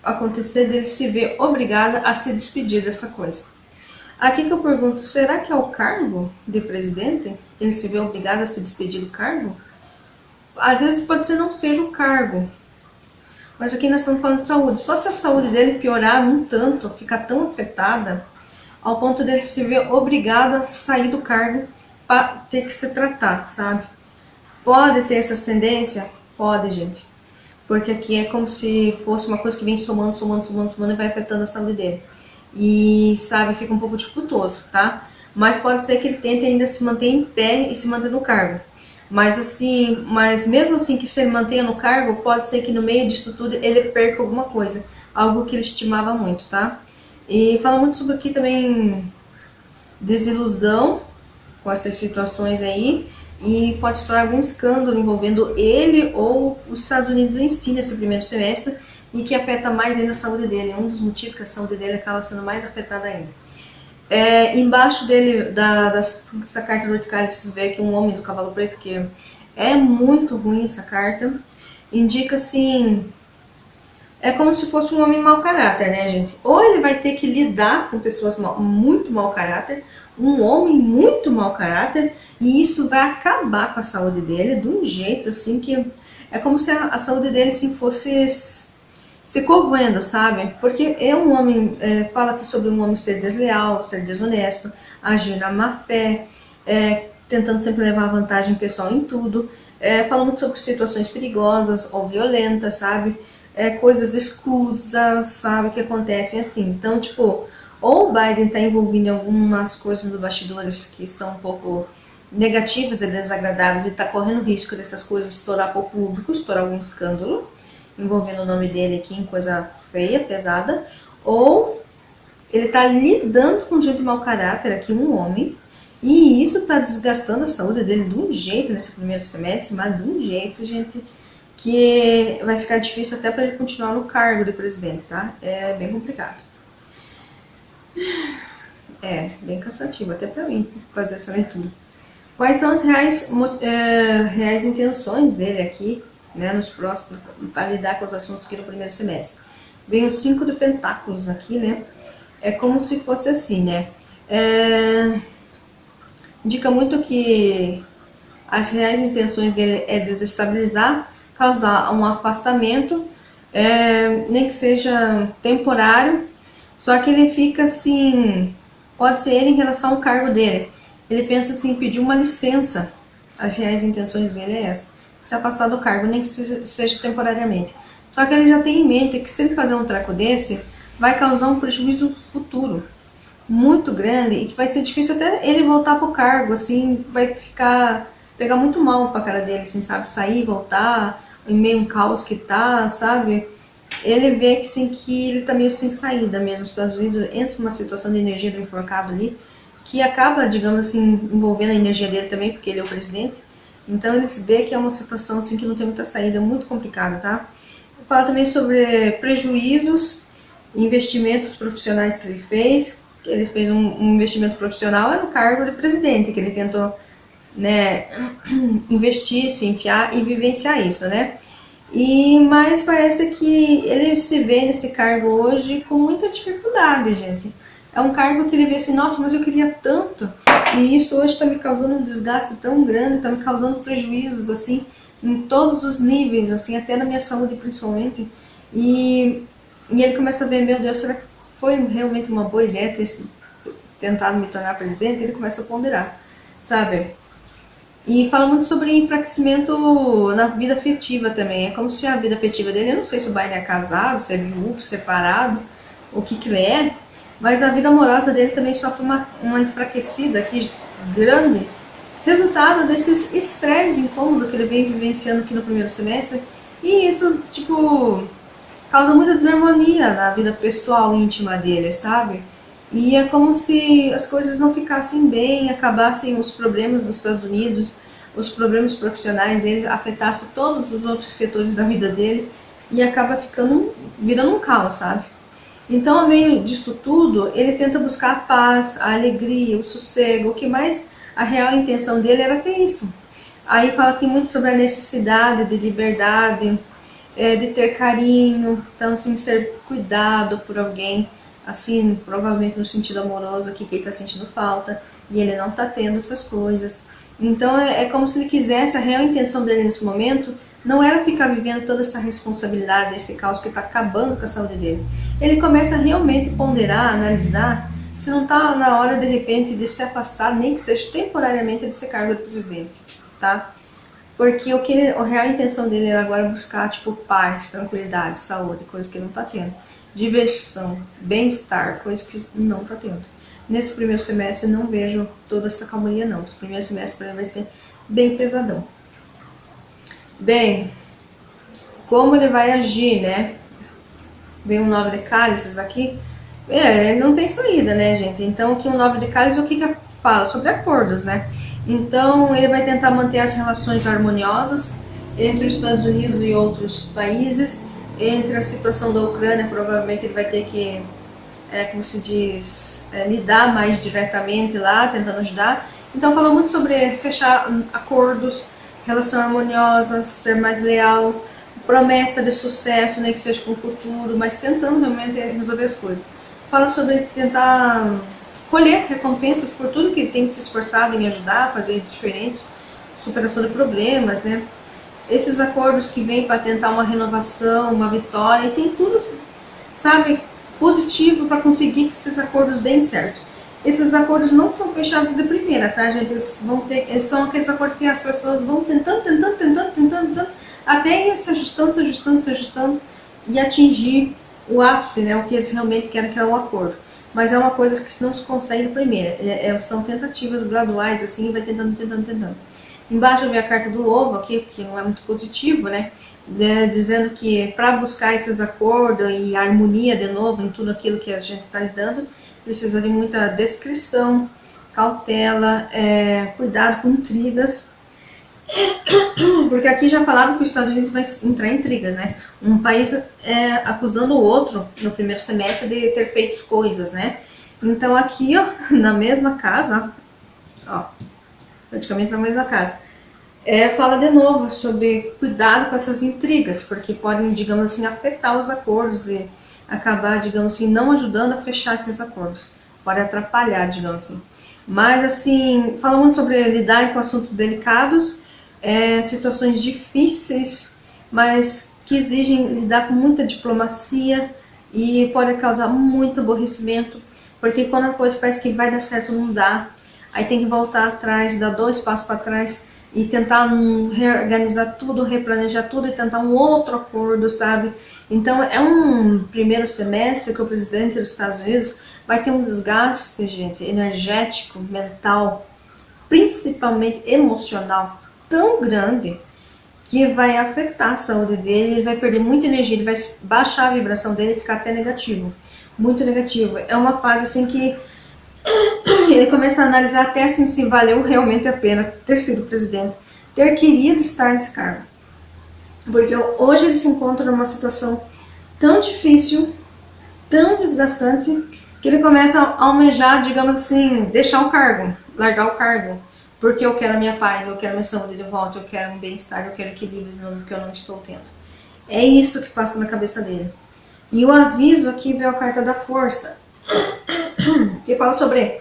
acontecer dele se ver obrigado a se despedir dessa coisa. Aqui que eu pergunto, será que é o cargo de presidente? Ele se vê obrigado a se despedir do cargo? Às vezes pode ser não seja o cargo, mas aqui nós estamos falando de saúde. Só se a saúde dele piorar um tanto, ficar tão afetada, ao ponto dele se ver obrigado a sair do cargo para ter que se tratar, sabe? Pode ter essas tendências? Pode, gente. Porque aqui é como se fosse uma coisa que vem somando e vai afetando a saúde dele. E, sabe, fica um pouco dificultoso, tá? Mas pode ser que ele tente ainda se manter em pé e se manter no cargo. Mas mesmo assim que se ele mantenha no cargo, pode ser que no meio disso tudo ele perca alguma coisa. Algo que ele estimava muito, tá? E fala muito sobre aqui também desilusão com essas situações aí. E pode estourar algum escândalo envolvendo ele ou os Estados Unidos em si nesse primeiro semestre, e que afeta mais ainda a saúde dele. É um dos motivos que a saúde dele acaba sendo mais afetada ainda. Embaixo dele, dessa carta do Orticário, vocês veem aqui um homem do cavalo preto, que é muito ruim essa carta. Indica assim, é como se fosse um homem mau caráter, né, gente? Ou ele vai ter que lidar com pessoas muito mau caráter, um homem muito mau caráter, e isso vai acabar com a saúde dele de um jeito assim que é como se a saúde dele assim, fosse se corroendo, sabe? Porque é um homem, fala aqui sobre um homem ser desleal, ser desonesto, agir na má fé, tentando sempre levar vantagem pessoal em tudo, fala muito sobre situações perigosas ou violentas, sabe? Coisas escusas, sabe, que acontecem assim. Então, tipo, ou o Biden está envolvido em algumas coisas nos bastidores que são um pouco negativas e desagradáveis e está correndo risco dessas coisas estourar para o público, estourar algum escândalo envolvendo o nome dele aqui em coisa feia, pesada, ou ele está lidando com gente de mau caráter aqui, um homem, e isso está desgastando a saúde dele de um jeito nesse primeiro semestre, mas de um jeito, gente, que vai ficar difícil até para ele continuar no cargo de presidente, tá? É bem complicado. Bem cansativo, até para mim, fazer essa leitura. Quais são as reais intenções dele aqui, né, nos próximos, para lidar com os assuntos aqui no primeiro semestre? Vem os 5 de pentáculos aqui, né? É como se fosse assim, né? Indica muito que as reais intenções dele é desestabilizar, causar um afastamento, nem que seja temporário, só que ele fica assim, pode ser ele em relação ao cargo dele. Ele pensa assim, pedir uma licença. As reais intenções dele é essa, se afastar do cargo, nem que seja temporariamente. Só que ele já tem em mente que se ele fazer um treco desse, vai causar um prejuízo futuro muito grande e que vai ser difícil até ele voltar pro cargo, assim, vai pegar muito mal pra cara dele, assim, sabe, sair, voltar, em meio a um caos que tá, sabe, ele vê que, assim, que ele tá meio sem saída mesmo, os Estados Unidos entra numa situação de energia do enforcado ali, que acaba, digamos assim, envolvendo a energia dele também, porque ele é o presidente, então ele vê que é uma situação, assim, que não tem muita saída, muito complicada, tá? Fala também sobre prejuízos, investimentos profissionais que ele fez um investimento profissional no cargo de presidente, que ele tentou, né, investir, se enfiar e vivenciar isso, né? Mas parece que ele se vê nesse cargo hoje com muita dificuldade, gente. É um cargo que ele vê assim, nossa, mas eu queria tanto, e isso hoje está me causando um desgaste tão grande, está me causando prejuízos, assim, em todos os níveis, assim, até na minha saúde principalmente. E ele começa a ver, meu Deus, será que foi realmente uma boa ideia ter tentado me tornar presidente? Ele começa a ponderar, sabe? E fala muito sobre enfraquecimento na vida afetiva também. É como se a vida afetiva dele, eu não sei se o Biden é casado, se é viúvo, separado, o que ele é, mas a vida amorosa dele também sofre uma enfraquecida aqui grande, resultado desses estresses incômodos que ele vem vivenciando aqui no primeiro semestre, e isso, tipo, causa muita desarmonia na vida pessoal íntima dele, sabe? E é como se as coisas não ficassem bem, acabassem os problemas dos Estados Unidos, os problemas profissionais, eles afetassem todos os outros setores da vida dele e acaba virando um caos, sabe? Então, ao meio disso tudo, ele tenta buscar a paz, a alegria, o sossego, o que mais a real intenção dele era ter isso. Aí fala aqui muito sobre a necessidade de liberdade, de ter carinho, então assim, ser cuidado por alguém, assim, provavelmente no sentido amoroso aqui que ele está sentindo falta, e ele não está tendo essas coisas. Então é como se ele quisesse, a real intenção dele nesse momento não era ficar vivendo toda essa responsabilidade, esse caos que está acabando com a saúde dele. Ele começa a realmente ponderar, analisar, se não está na hora de repente de se afastar, nem que seja temporariamente, de ser cargo de presidente, tá? Porque a real intenção dele era agora buscar, tipo, paz, tranquilidade, saúde, coisa que ele não está tendo. Diversão, bem-estar, coisa que não está tendo. Nesse primeiro semestre não vejo toda essa calmaria não. O primeiro semestre para ele vai ser bem pesadão. Bem, como ele vai agir, né? Vem um 9 de cálices aqui. Ele não tem saída, né, gente? Então, aqui um 9 de cálices, o que fala? Sobre acordos, né? Então, ele vai tentar manter as relações harmoniosas entre os Estados Unidos e outros países. Entre a situação da Ucrânia, provavelmente ele vai ter que, como se diz, lidar mais diretamente lá, tentando ajudar. Então, falou muito sobre fechar acordos, relação harmoniosa, ser mais leal, promessa de sucesso, nem que seja com o futuro, mas tentando realmente resolver as coisas. Fala sobre tentar colher recompensas por tudo que tem se esforçado em ajudar, fazer diferentes, superação de problemas, né? Esses acordos que vêm para tentar uma renovação, uma vitória, e tem tudo, sabe, positivo para conseguir que esses acordos deem certo. Esses acordos não são fechados de primeira, tá, gente? Eles são aqueles acordos que as pessoas vão tentando, até ir se ajustando e atingir o ápice, né? O que eles realmente querem, que é o acordo. Mas é uma coisa que não se consegue de primeira. São tentativas graduais, assim, vai tentando. Embaixo eu vi a carta do ovo aqui, que não é muito positivo, né? Dizendo que para buscar esses acordos e harmonia de novo em tudo aquilo que a gente está lidando, precisa de muita descrição, cautela, cuidado com intrigas. Porque aqui já falaram que os Estados Unidos vai entrar em intrigas, né? Um país acusando o outro no primeiro semestre de ter feito coisas, né? Então aqui, ó, na mesma casa, ó, praticamente na mesma casa, fala de novo sobre cuidado com essas intrigas, porque podem, digamos assim, afetar os acordos e acabar, digamos assim, não ajudando a fechar esses acordos. Pode atrapalhar, digamos assim. Mas, assim, fala muito sobre lidar com assuntos delicados, situações difíceis, mas que exigem lidar com muita diplomacia e pode causar muito aborrecimento, porque quando a coisa parece que vai dar certo, não dá. Aí tem que voltar atrás, dar 2 passos para trás e tentar reorganizar tudo, replanejar tudo e tentar um outro acordo, sabe? Então é um primeiro semestre que o presidente dos Estados Unidos vai ter um desgaste, gente, energético, mental, principalmente emocional, tão grande que vai afetar a saúde dele, ele vai perder muita energia, ele vai baixar a vibração dele e ficar até negativo, muito negativo. É uma fase assim que ele começa a analisar até assim se valeu realmente a pena ter sido presidente, ter querido estar nesse cargo. Porque hoje ele se encontra numa situação tão difícil, tão desgastante, que ele começa a almejar, digamos assim, deixar o cargo, largar o cargo. Porque eu quero a minha paz, eu quero a minha saúde de volta, eu quero um bem-estar, eu quero equilíbrio no que eu não estou tendo. É isso que passa na cabeça dele. E o aviso aqui veio a carta da força, que fala sobre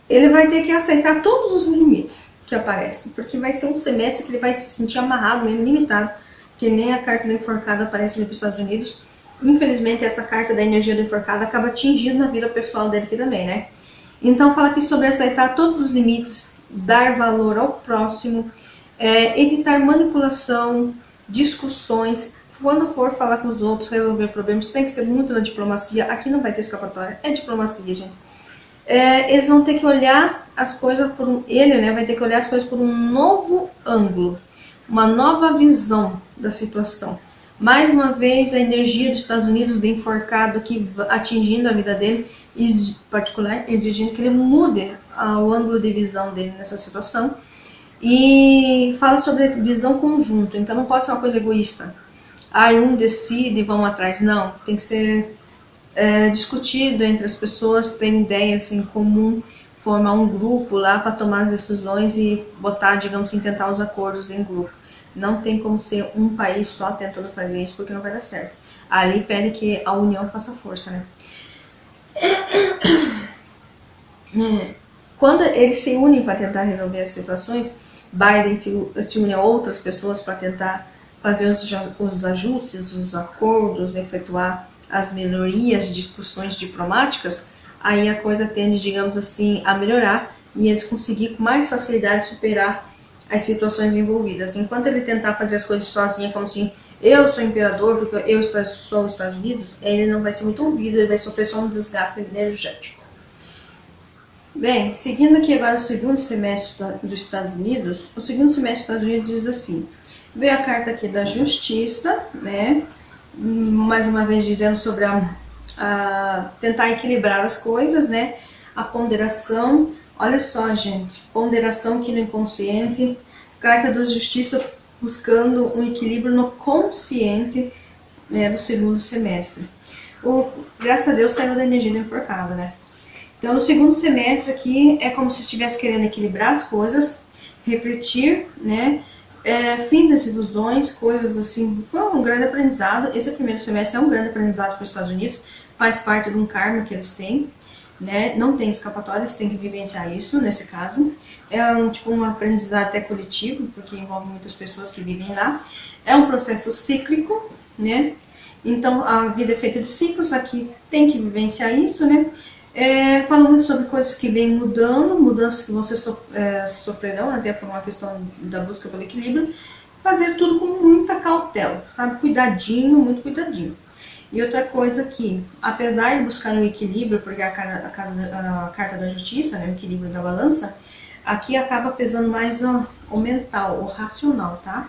ele vai ter que aceitar todos os limites que aparecem, porque vai ser um semestre que ele vai se sentir amarrado, mesmo limitado, que nem a carta do enforcado aparece nos Estados Unidos. Infelizmente, essa carta da energia do enforcado acaba atingindo na vida pessoal dele aqui também, né? Então, fala aqui sobre aceitar todos os limites, dar valor ao próximo, evitar manipulação, discussões. Quando for falar com os outros, resolver problemas, tem que ser muito na diplomacia. Aqui não vai ter escapatória, é diplomacia, gente. Eles vão ter que olhar as coisas por ele, né, vai ter que olhar as coisas por um novo ângulo, uma nova visão da situação. Mais uma vez, a energia dos Estados Unidos, do enforcado aqui atingindo a vida dele, em particular, exigindo que ele mude o ângulo de visão dele nessa situação. E fala sobre visão conjunto, então não pode ser uma coisa egoísta. Um decide e vão atrás. Não, tem que ser discutido entre as pessoas, ter ideias em comum, formar um grupo lá para tomar as decisões e botar, digamos assim, tentar os acordos em grupo. Não tem como ser um país só tentando fazer isso, porque não vai dar certo. Ali pede que a união faça força, né? Quando eles se unem para tentar resolver as situações, Biden se une a outras pessoas para tentar fazer os ajustes, os acordos, efetuar as melhorias, discussões diplomáticas, aí a coisa tende, digamos assim, a melhorar e eles conseguir com mais facilidade superar as situações envolvidas. Enquanto ele tentar fazer as coisas sozinho, como assim, eu sou imperador porque eu sou os Estados Unidos, ele não vai ser muito ouvido, ele vai sofrer só um desgaste energético. Bem, seguindo aqui agora o segundo semestre dos Estados Unidos, o segundo semestre dos Estados Unidos diz assim, veio a carta aqui da Justiça, né, mais uma vez dizendo sobre tentar equilibrar as coisas, né, a ponderação. Olha só, gente, ponderação aqui no inconsciente, carta da Justiça buscando um equilíbrio no consciente, né, do segundo semestre. Graças a Deus saiu da energia do enforcado, né? Então, no segundo semestre aqui é como se estivesse querendo equilibrar as coisas, refletir, né? Fim das ilusões, coisas assim. Foi um grande aprendizado. Esse primeiro semestre é um grande aprendizado para os Estados Unidos, faz parte de um karma que eles têm. Né? Não tem escapatória, você tem que vivenciar isso nesse caso. É um aprendizado até coletivo, porque envolve muitas pessoas que vivem lá. É um processo cíclico, né? Então a vida é feita de ciclos, aqui tem que vivenciar isso, né? Fala muito sobre coisas que vêm mudando, mudanças que você sofrerão, até por uma questão da busca pelo equilíbrio. Fazer tudo com muita cautela, sabe? Cuidadinho, muito cuidadinho. E outra coisa que, apesar de buscar um equilíbrio, porque a carta da justiça, né, o equilíbrio da balança, aqui acaba pesando mais o mental, o racional, tá?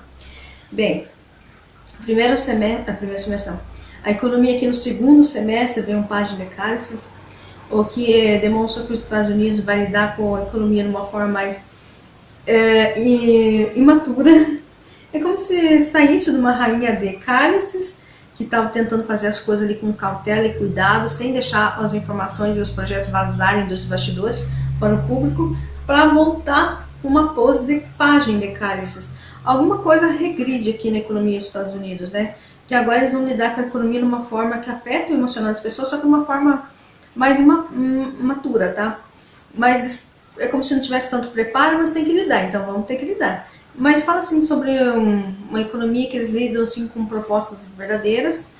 Bem, primeiro semestre não. A economia aqui no segundo semestre vem um página de cálices, o que demonstra que os Estados Unidos vai lidar com a economia de uma forma mais imatura. É como se saísse de uma rainha de cálices, que estava tentando fazer as coisas ali com cautela e cuidado, sem deixar as informações e os projetos vazarem dos bastidores para o público, para voltar com uma pose de página de cálices. Alguma coisa regride aqui na economia dos Estados Unidos, né? Que agora eles vão lidar com a economia de uma forma que afeta o emocional das pessoas, só que de uma forma mais imatura, tá? Mas é como se não tivesse tanto preparo, mas tem que lidar, então vamos ter que lidar. Mas fala assim sobre uma economia que eles lidam assim, com propostas verdadeiras,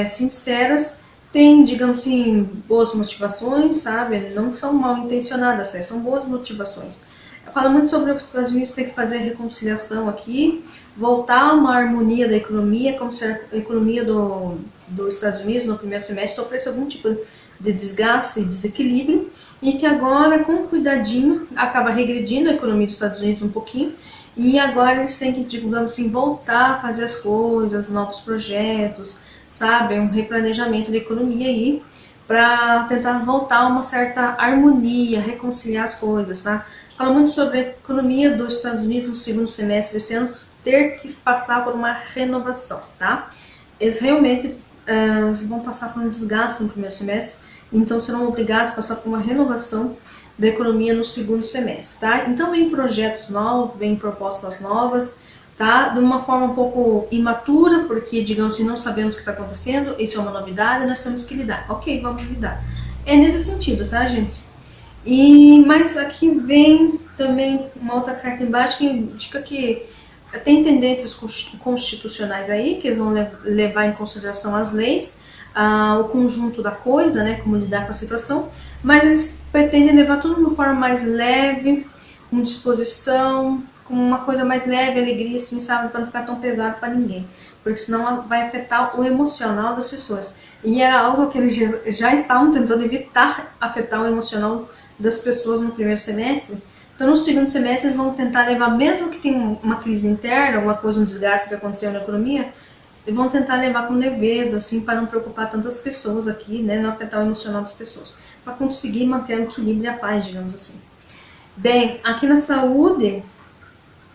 sinceras, tem, digamos assim, boas motivações, sabe? Não são mal intencionadas, né? São boas motivações. Fala muito sobre os Estados Unidos ter que fazer a reconciliação aqui, voltar a uma harmonia da economia, como se a economia dos Estados Unidos no primeiro semestre sofresse algum tipo de desgaste e desequilíbrio, e que agora, com cuidadinho, acaba regredindo a economia dos Estados Unidos um pouquinho, e agora eles têm que, digamos assim, voltar a fazer as coisas, novos projetos, sabe? Um replanejamento da economia aí, para tentar voltar a uma certa harmonia, reconciliar as coisas, tá? Fala muito sobre a economia dos Estados Unidos no segundo semestre desse ano ter que passar por uma renovação, tá? Eles realmente vão passar por um desgaste no primeiro semestre, então serão obrigados a passar por uma renovação da economia no segundo semestre, tá? Então vem projetos novos, vem propostas novas, tá? De uma forma um pouco imatura, porque, digamos assim, não sabemos o que está acontecendo, isso é uma novidade, nós temos que lidar. Ok, vamos lidar. É nesse sentido, tá, gente? Mas aqui vem também uma outra carta embaixo que indica que tem tendências constitucionais aí, que vão levar em consideração as leis, o conjunto da coisa, né, como lidar com a situação, mas eles pretendem levar tudo de uma forma mais leve, com disposição, com uma coisa mais leve, alegria, assim, sabe, para não ficar tão pesado para ninguém, porque senão vai afetar o emocional das pessoas. E era algo que eles já estavam tentando evitar afetar o emocional das pessoas no primeiro semestre. Então, no segundo semestre, eles vão tentar levar, mesmo que tenha uma crise interna, alguma coisa, um desgaste que aconteceu na economia, eles vão tentar levar com leveza, assim, para não preocupar tantas pessoas aqui, né, não afetar o emocional das pessoas, para conseguir manter o equilíbrio e a paz, digamos assim. Bem, aqui na saúde,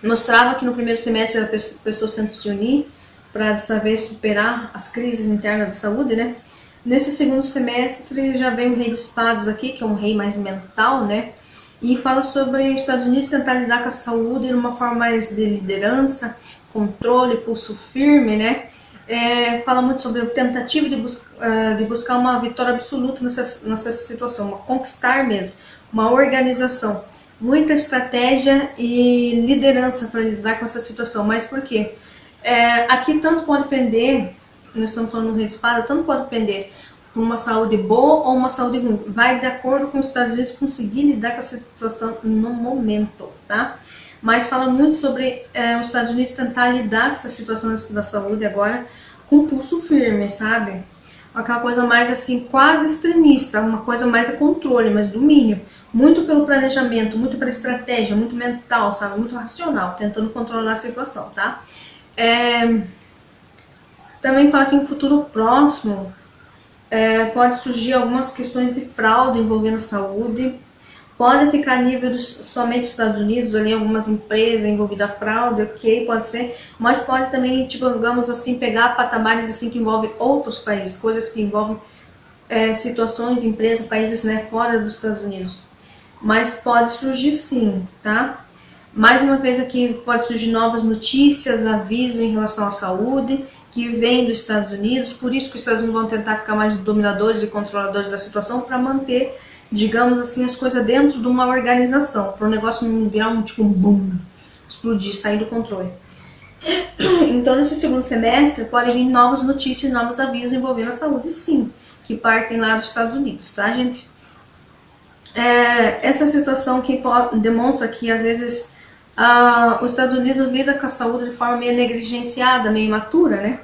mostrava que no primeiro semestre as pessoas tentam se unir para, dessa vez, superar as crises internas da saúde, né? Nesse segundo semestre já vem o Rei de Espadas aqui, que é um rei mais mental, né? E fala sobre os Estados Unidos tentar lidar com a saúde de uma forma mais de liderança, controle, pulso firme, né? Fala muito sobre a tentativa de buscar uma vitória absoluta nessa situação, conquistar mesmo, uma organização, muita estratégia e liderança para lidar com essa situação. Mas por quê? Aqui tanto pode depender, nós estamos falando do Rei de Espada, tanto pode depender de uma saúde boa ou uma saúde ruim. Vai de acordo com os Estados Unidos conseguir lidar com a situação no momento, tá? Mas fala muito sobre os Estados Unidos tentar lidar com essa situação da saúde agora com pulso firme, sabe? Aquela coisa mais assim, quase extremista, uma coisa mais a controle, mais domínio. Muito pelo planejamento, muito pela estratégia, muito mental, sabe? Muito racional, tentando controlar a situação, tá? Também fala que em futuro próximo pode surgir algumas questões de fraude envolvendo a saúde, pode ficar a nível somente dos Estados Unidos, ali algumas empresas envolvidas a fraude, ok, pode ser, mas pode também, tipo, digamos assim, pegar patamares assim que envolvem outros países, coisas que envolvem situações, empresas, países, né, fora dos Estados Unidos. Mas pode surgir sim, tá? Mais uma vez aqui pode surgir novas notícias, avisos em relação à saúde, que vem dos Estados Unidos, por isso que os Estados Unidos vão tentar ficar mais dominadores e controladores da situação para manter, digamos assim, as coisas dentro de uma organização, para o negócio não virar um tipo um boom, explodir, sair do controle. Então, nesse segundo semestre, podem vir novas notícias, novos avisos envolvendo a saúde, sim, que partem lá dos Estados Unidos, tá, gente? Essa situação que demonstra que, às vezes, os Estados Unidos lidam com a saúde de forma meio negligenciada, meio imatura, né?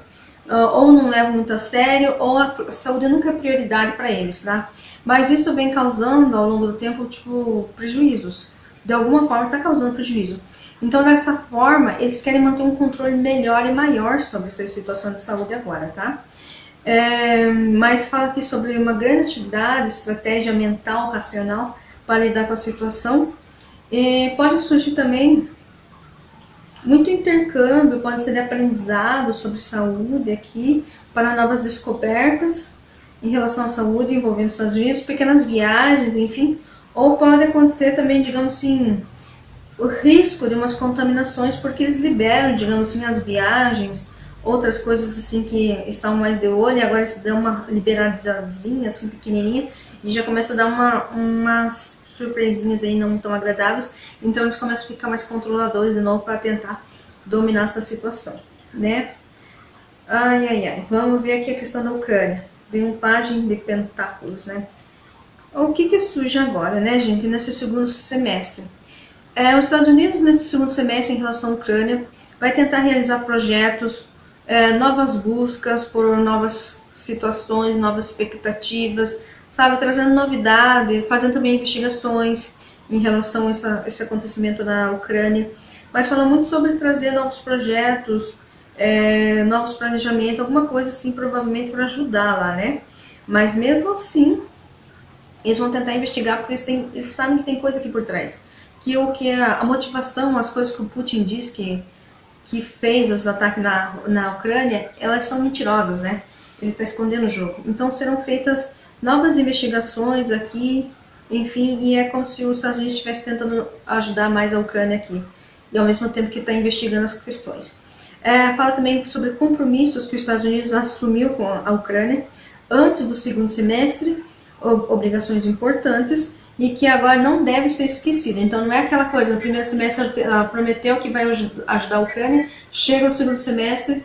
Ou não levam muito a sério, ou a saúde nunca é prioridade para eles, tá? Mas isso vem causando, ao longo do tempo, tipo, prejuízos. De alguma forma está causando prejuízo. Então, dessa forma, eles querem manter um controle melhor e maior sobre essa situação de saúde agora, tá? Mas fala aqui sobre uma grande atividade, estratégia mental, racional, para lidar com a situação. Pode surgir também muito intercâmbio, pode ser de aprendizado sobre saúde aqui, para novas descobertas em relação à saúde envolvendo os Estados Unidos, pequenas viagens, enfim. Ou pode acontecer também, digamos assim, o risco de umas contaminações, porque eles liberam, digamos assim, as viagens, outras coisas assim que estão mais de olho, e agora se dá uma liberadazinha, assim, pequenininha, e já começa a dar umas surpresinhas aí não tão agradáveis, então eles começam a ficar mais controladores de novo para tentar dominar essa situação, né? Ai, ai, ai, vamos ver aqui a questão da Ucrânia. Vem um pajem de pentáculos, né? O que surge agora, né, gente, nesse segundo semestre? Os Estados Unidos, nesse segundo semestre, em relação à Ucrânia, vai tentar realizar projetos, novas buscas por novas situações, novas expectativas, sabe, trazendo novidade, fazendo também investigações em relação a esse acontecimento na Ucrânia, mas fala muito sobre trazer novos projetos, novos planejamentos, alguma coisa assim, provavelmente para ajudar lá, né? Mas mesmo assim, eles vão tentar investigar porque eles sabem que tem coisa aqui por trás. Que a motivação, as coisas que o Putin diz que fez os ataques na Ucrânia, elas são mentirosas, né? Ele está escondendo o jogo. Então serão feitas novas investigações aqui, enfim, e é como se os Estados Unidos estivesse tentando ajudar mais a Ucrânia aqui, e ao mesmo tempo que está investigando as questões. Fala também sobre compromissos que os Estados Unidos assumiu com a Ucrânia antes do segundo semestre, obrigações importantes, e que agora não deve ser esquecido. Então não é aquela coisa, no primeiro semestre prometeu que vai ajudar a Ucrânia, chega no segundo semestre,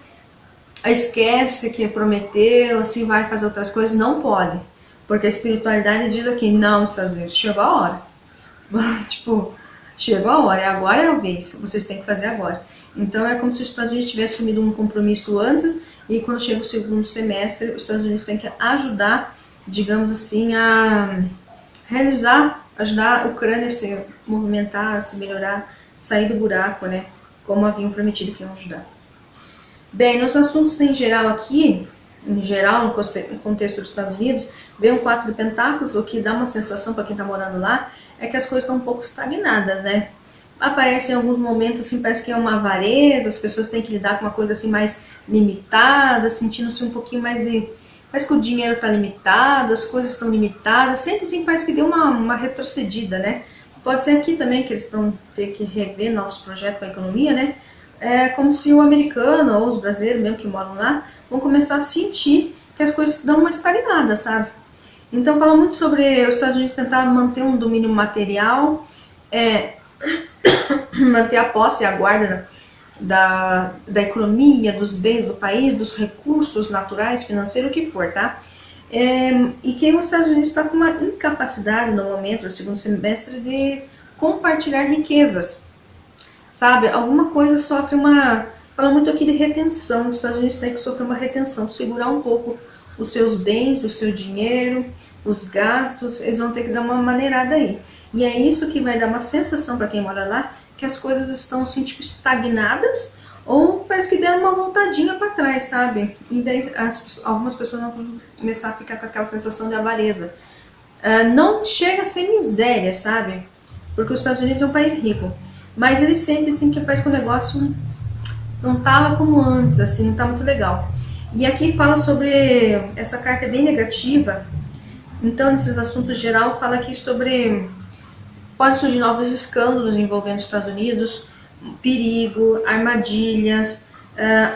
esquece que prometeu, assim vai fazer outras coisas, não pode. Porque a espiritualidade diz aqui, não, Estados Unidos, chegou a hora. Tipo, chegou a hora, agora é a vez, vocês têm que fazer agora. Então é como se os Estados Unidos tivessem assumido um compromisso antes, e quando chega o segundo semestre, os Estados Unidos têm que ajudar, digamos assim, a realizar, ajudar a Ucrânia a se movimentar, a se melhorar, sair do buraco, né? Como haviam prometido que iam ajudar. Bem, nos assuntos em geral aqui, no contexto dos Estados Unidos, vem um 4 de pentáculos, o que dá uma sensação para quem está morando lá, é que as coisas estão um pouco estagnadas, né? Aparece em alguns momentos, assim, parece que é uma avareza, as pessoas têm que lidar com uma coisa assim mais limitada, sentindo-se um pouquinho mais de... Parece que o dinheiro está limitado, as coisas estão limitadas, sempre assim parece que deu uma retrocedida, né? Pode ser aqui também que eles estão ter que rever novos projetos para a economia, né? É como se o americano ou os brasileiros mesmo que moram lá vão começar a sentir que as coisas dão uma estagnada, sabe? Então fala muito sobre os Estados Unidos tentar manter um domínio material, manter a posse e a guarda da economia, dos bens do país, dos recursos naturais, financeiros, o que for, tá? E que os Estados Unidos está com uma incapacidade no momento do segundo semestre de compartilhar riquezas, sabe? Alguma coisa sofre fala muito aqui de retenção, os Estados Unidos têm que sofrer uma retenção, segurar um pouco os seus bens, o seu dinheiro, os gastos, eles vão ter que dar uma maneirada aí. E é isso que vai dar uma sensação para quem mora lá, que as coisas estão assim, tipo, estagnadas, ou parece que deram uma voltadinha para trás, sabe? E daí algumas pessoas vão começar a ficar com aquela sensação de avareza. Não chega a ser miséria, sabe? Porque os Estados Unidos é um país rico, mas eles sentem assim que parece que o negócio não estava como antes, assim, não está muito legal. E aqui fala sobre, essa carta é bem negativa, então nesses assuntos geral fala aqui sobre, pode surgir novos escândalos envolvendo os Estados Unidos, perigo, armadilhas,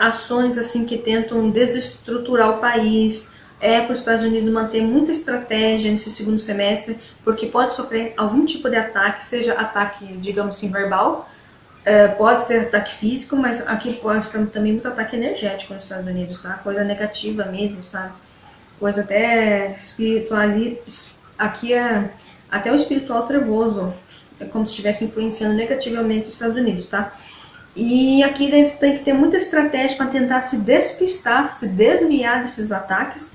ações assim que tentam desestruturar o país, para os Estados Unidos manter muita estratégia nesse segundo semestre, porque pode sofrer algum tipo de ataque, seja ataque, digamos assim, verbal, pode ser ataque físico, mas aqui pode ter também muito ataque energético nos Estados Unidos, tá? Coisa negativa mesmo, sabe? Coisa até espiritual, aqui até o espiritual trevoso, é como se estivesse influenciando negativamente os Estados Unidos, tá? E aqui eles têm que ter muita estratégia para tentar se despistar, se desviar desses ataques,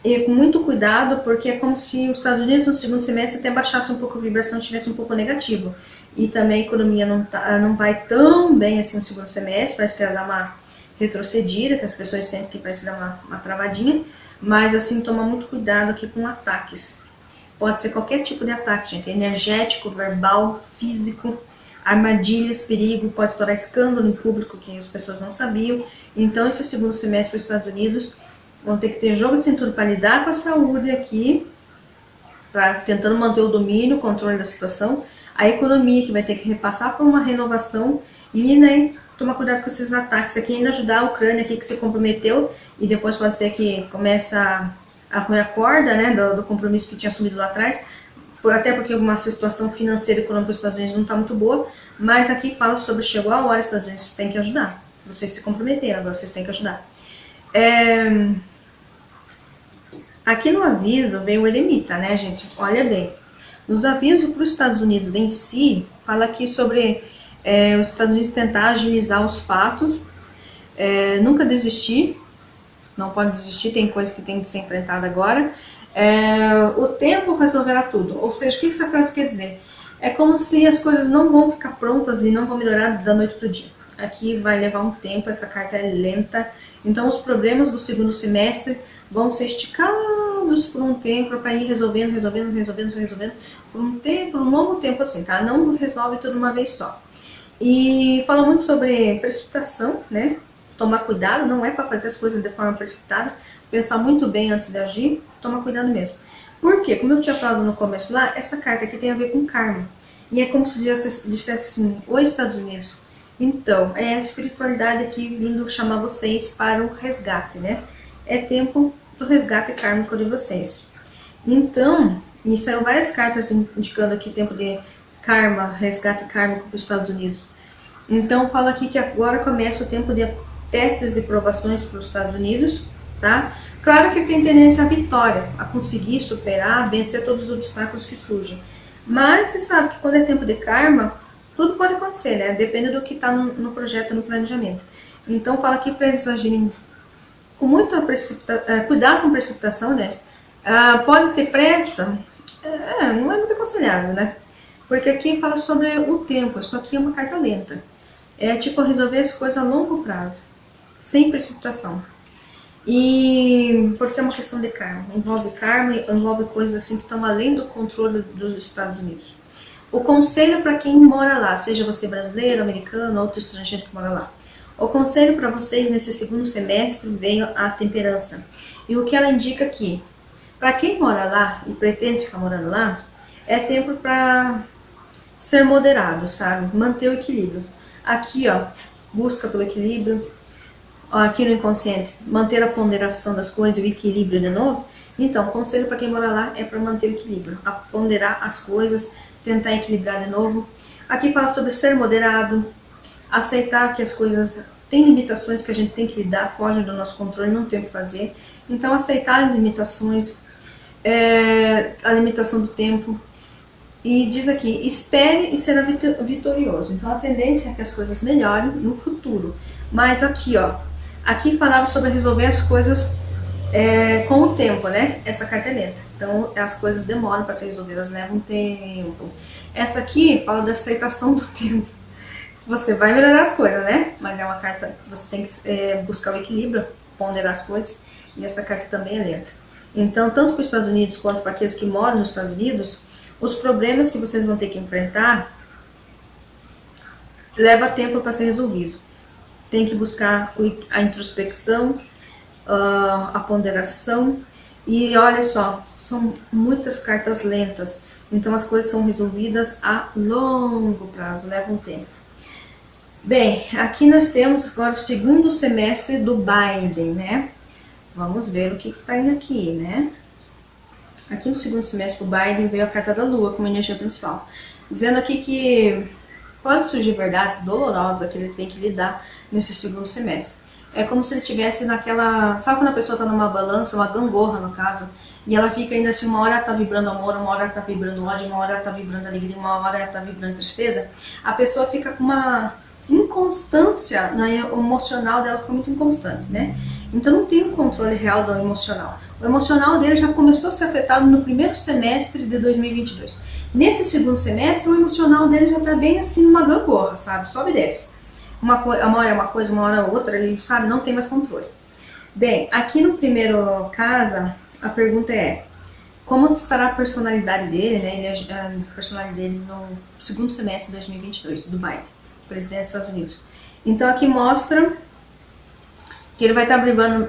e com muito cuidado, porque é como se os Estados Unidos no segundo semestre até baixasse um pouco a vibração, estivesse um pouco negativo. E também a economia não vai tão bem assim no segundo semestre, parece que ela dá uma retrocedida, que as pessoas sentem que parece dar uma travadinha, mas assim, toma muito cuidado aqui com ataques. Pode ser qualquer tipo de ataque, gente, energético, verbal, físico, armadilhas, perigo, pode estourar escândalo em público que as pessoas não sabiam. Então esse segundo semestre os Estados Unidos vão ter que ter jogo de cintura para lidar com a saúde aqui, tentando manter o domínio, o controle da situação. A economia que vai ter que repassar por uma renovação e, né, tomar cuidado com esses ataques aqui, ainda ajudar a Ucrânia aqui que se comprometeu, e depois pode ser que comece a roer a corda, né, do compromisso que tinha assumido lá atrás, até porque uma situação financeira e econômica dos Estados Unidos não está muito boa, mas aqui fala sobre chegou a hora, os Estados Unidos têm que ajudar. Vocês se comprometeram, agora vocês têm que ajudar. Aqui no aviso vem o eremita, né, gente? Olha bem. Nos avisos para os Estados Unidos em si, fala aqui sobre os Estados Unidos tentar agilizar os fatos, nunca desistir, não pode desistir, tem coisa que tem que ser enfrentada agora. O tempo resolverá tudo. Ou seja, o que essa frase quer dizer? É como se as coisas não vão ficar prontas e não vão melhorar da noite para o dia. Aqui vai levar um tempo, essa carta é lenta. Então os problemas do segundo semestre vão ser esticados por um tempo para ir resolvendo por um longo tempo assim, tá? Não resolve tudo uma vez só. E fala muito sobre precipitação, né? Tomar cuidado, não é para fazer as coisas de forma precipitada, pensar muito bem antes de agir, tomar cuidado mesmo. Por quê? Como eu tinha falado no começo lá, essa carta aqui tem a ver com karma. E é como se dissesse assim, oi Estados Unidos, então, é a espiritualidade aqui vindo chamar vocês para o resgate, né? É tempo do resgate kármico de vocês. Então, e saiu várias cartas indicando aqui tempo de karma, resgate kármico para os Estados Unidos. Então, fala aqui que agora começa o tempo de testes e provações para os Estados Unidos, tá? Claro que tem tendência à vitória, a conseguir superar, vencer todos os obstáculos que surgem. Mas você sabe que quando é tempo de karma, tudo pode acontecer, né? Depende do que está no projeto, no planejamento. Então, fala aqui para eles agirem com muita cuidado com precipitação, né? Pode ter pressa, não é muito aconselhável, né? Porque aqui fala sobre o tempo, isso aqui é uma carta lenta. É tipo resolver as coisas a longo prazo, sem precipitação. E porque é uma questão de karma, envolve coisas assim que estão além do controle dos Estados Unidos. O conselho para quem mora lá, seja você brasileiro, americano, outro estrangeiro que mora lá. O conselho para vocês nesse segundo semestre veio a temperança. E o que ela indica aqui? Para quem mora lá e pretende ficar morando lá, é tempo para ser moderado, sabe? Manter o equilíbrio. Aqui, ó, busca pelo equilíbrio. Ó, aqui no inconsciente, manter a ponderação das coisas e o equilíbrio de novo. Então, o conselho para quem mora lá é para manter o equilíbrio, a ponderar as coisas, tentar equilibrar de novo. Aqui fala sobre ser moderado, aceitar que as coisas têm limitações que a gente tem que lidar, fogem do nosso controle, não tem o que fazer. Então, aceitar limitações, a limitação do tempo. E diz aqui, espere e será vitorioso. Então, a tendência é que as coisas melhorem no futuro. Mas aqui, ó, aqui falava sobre resolver as coisas com o tempo, né? Essa carta é lenta. Então, as coisas demoram para ser resolvidas, levam tempo. Essa aqui fala da aceitação do tempo. Você vai melhorar as coisas, né? Mas é uma carta, você tem que buscar o equilíbrio, ponderar as coisas. E essa carta também é lenta. Então, tanto para os Estados Unidos quanto para aqueles que moram nos Estados Unidos, os problemas que vocês vão ter que enfrentar leva tempo para ser resolvido. Tem que buscar a introspecção, a ponderação. E olha só, são muitas cartas lentas. Então as coisas são resolvidas a longo prazo, levam tempo. Bem, aqui nós temos agora o segundo semestre do Biden, né? Vamos ver o que está indo aqui, né? Aqui no segundo semestre do Biden veio a carta da Lua como energia principal. Dizendo aqui que pode surgir verdades dolorosas que ele tem que lidar nesse segundo semestre. É como se ele estivesse naquela... Sabe quando a pessoa está numa balança, uma gangorra no caso, e ela fica ainda assim, uma hora ela está vibrando amor, uma hora ela está vibrando ódio, uma hora ela está vibrando alegria, uma hora ela está vibrando tristeza. A pessoa fica com uma inconstância, né? O emocional dela fica muito inconstante, né? Então não tem um controle real do emocional. O emocional dele já começou a ser afetado no primeiro semestre de 2022. Nesse segundo semestre, o emocional dele já está bem assim, uma gangorra, sabe? Sobe e desce. Uma hora é uma coisa, uma hora é outra, ele sabe, não tem mais controle. Bem, aqui no primeiro casa, a pergunta é, como estará a personalidade dele, né? A personalidade dele no segundo semestre de 2022, do Biden, presidente dos Estados Unidos. Então aqui mostra que ele vai estar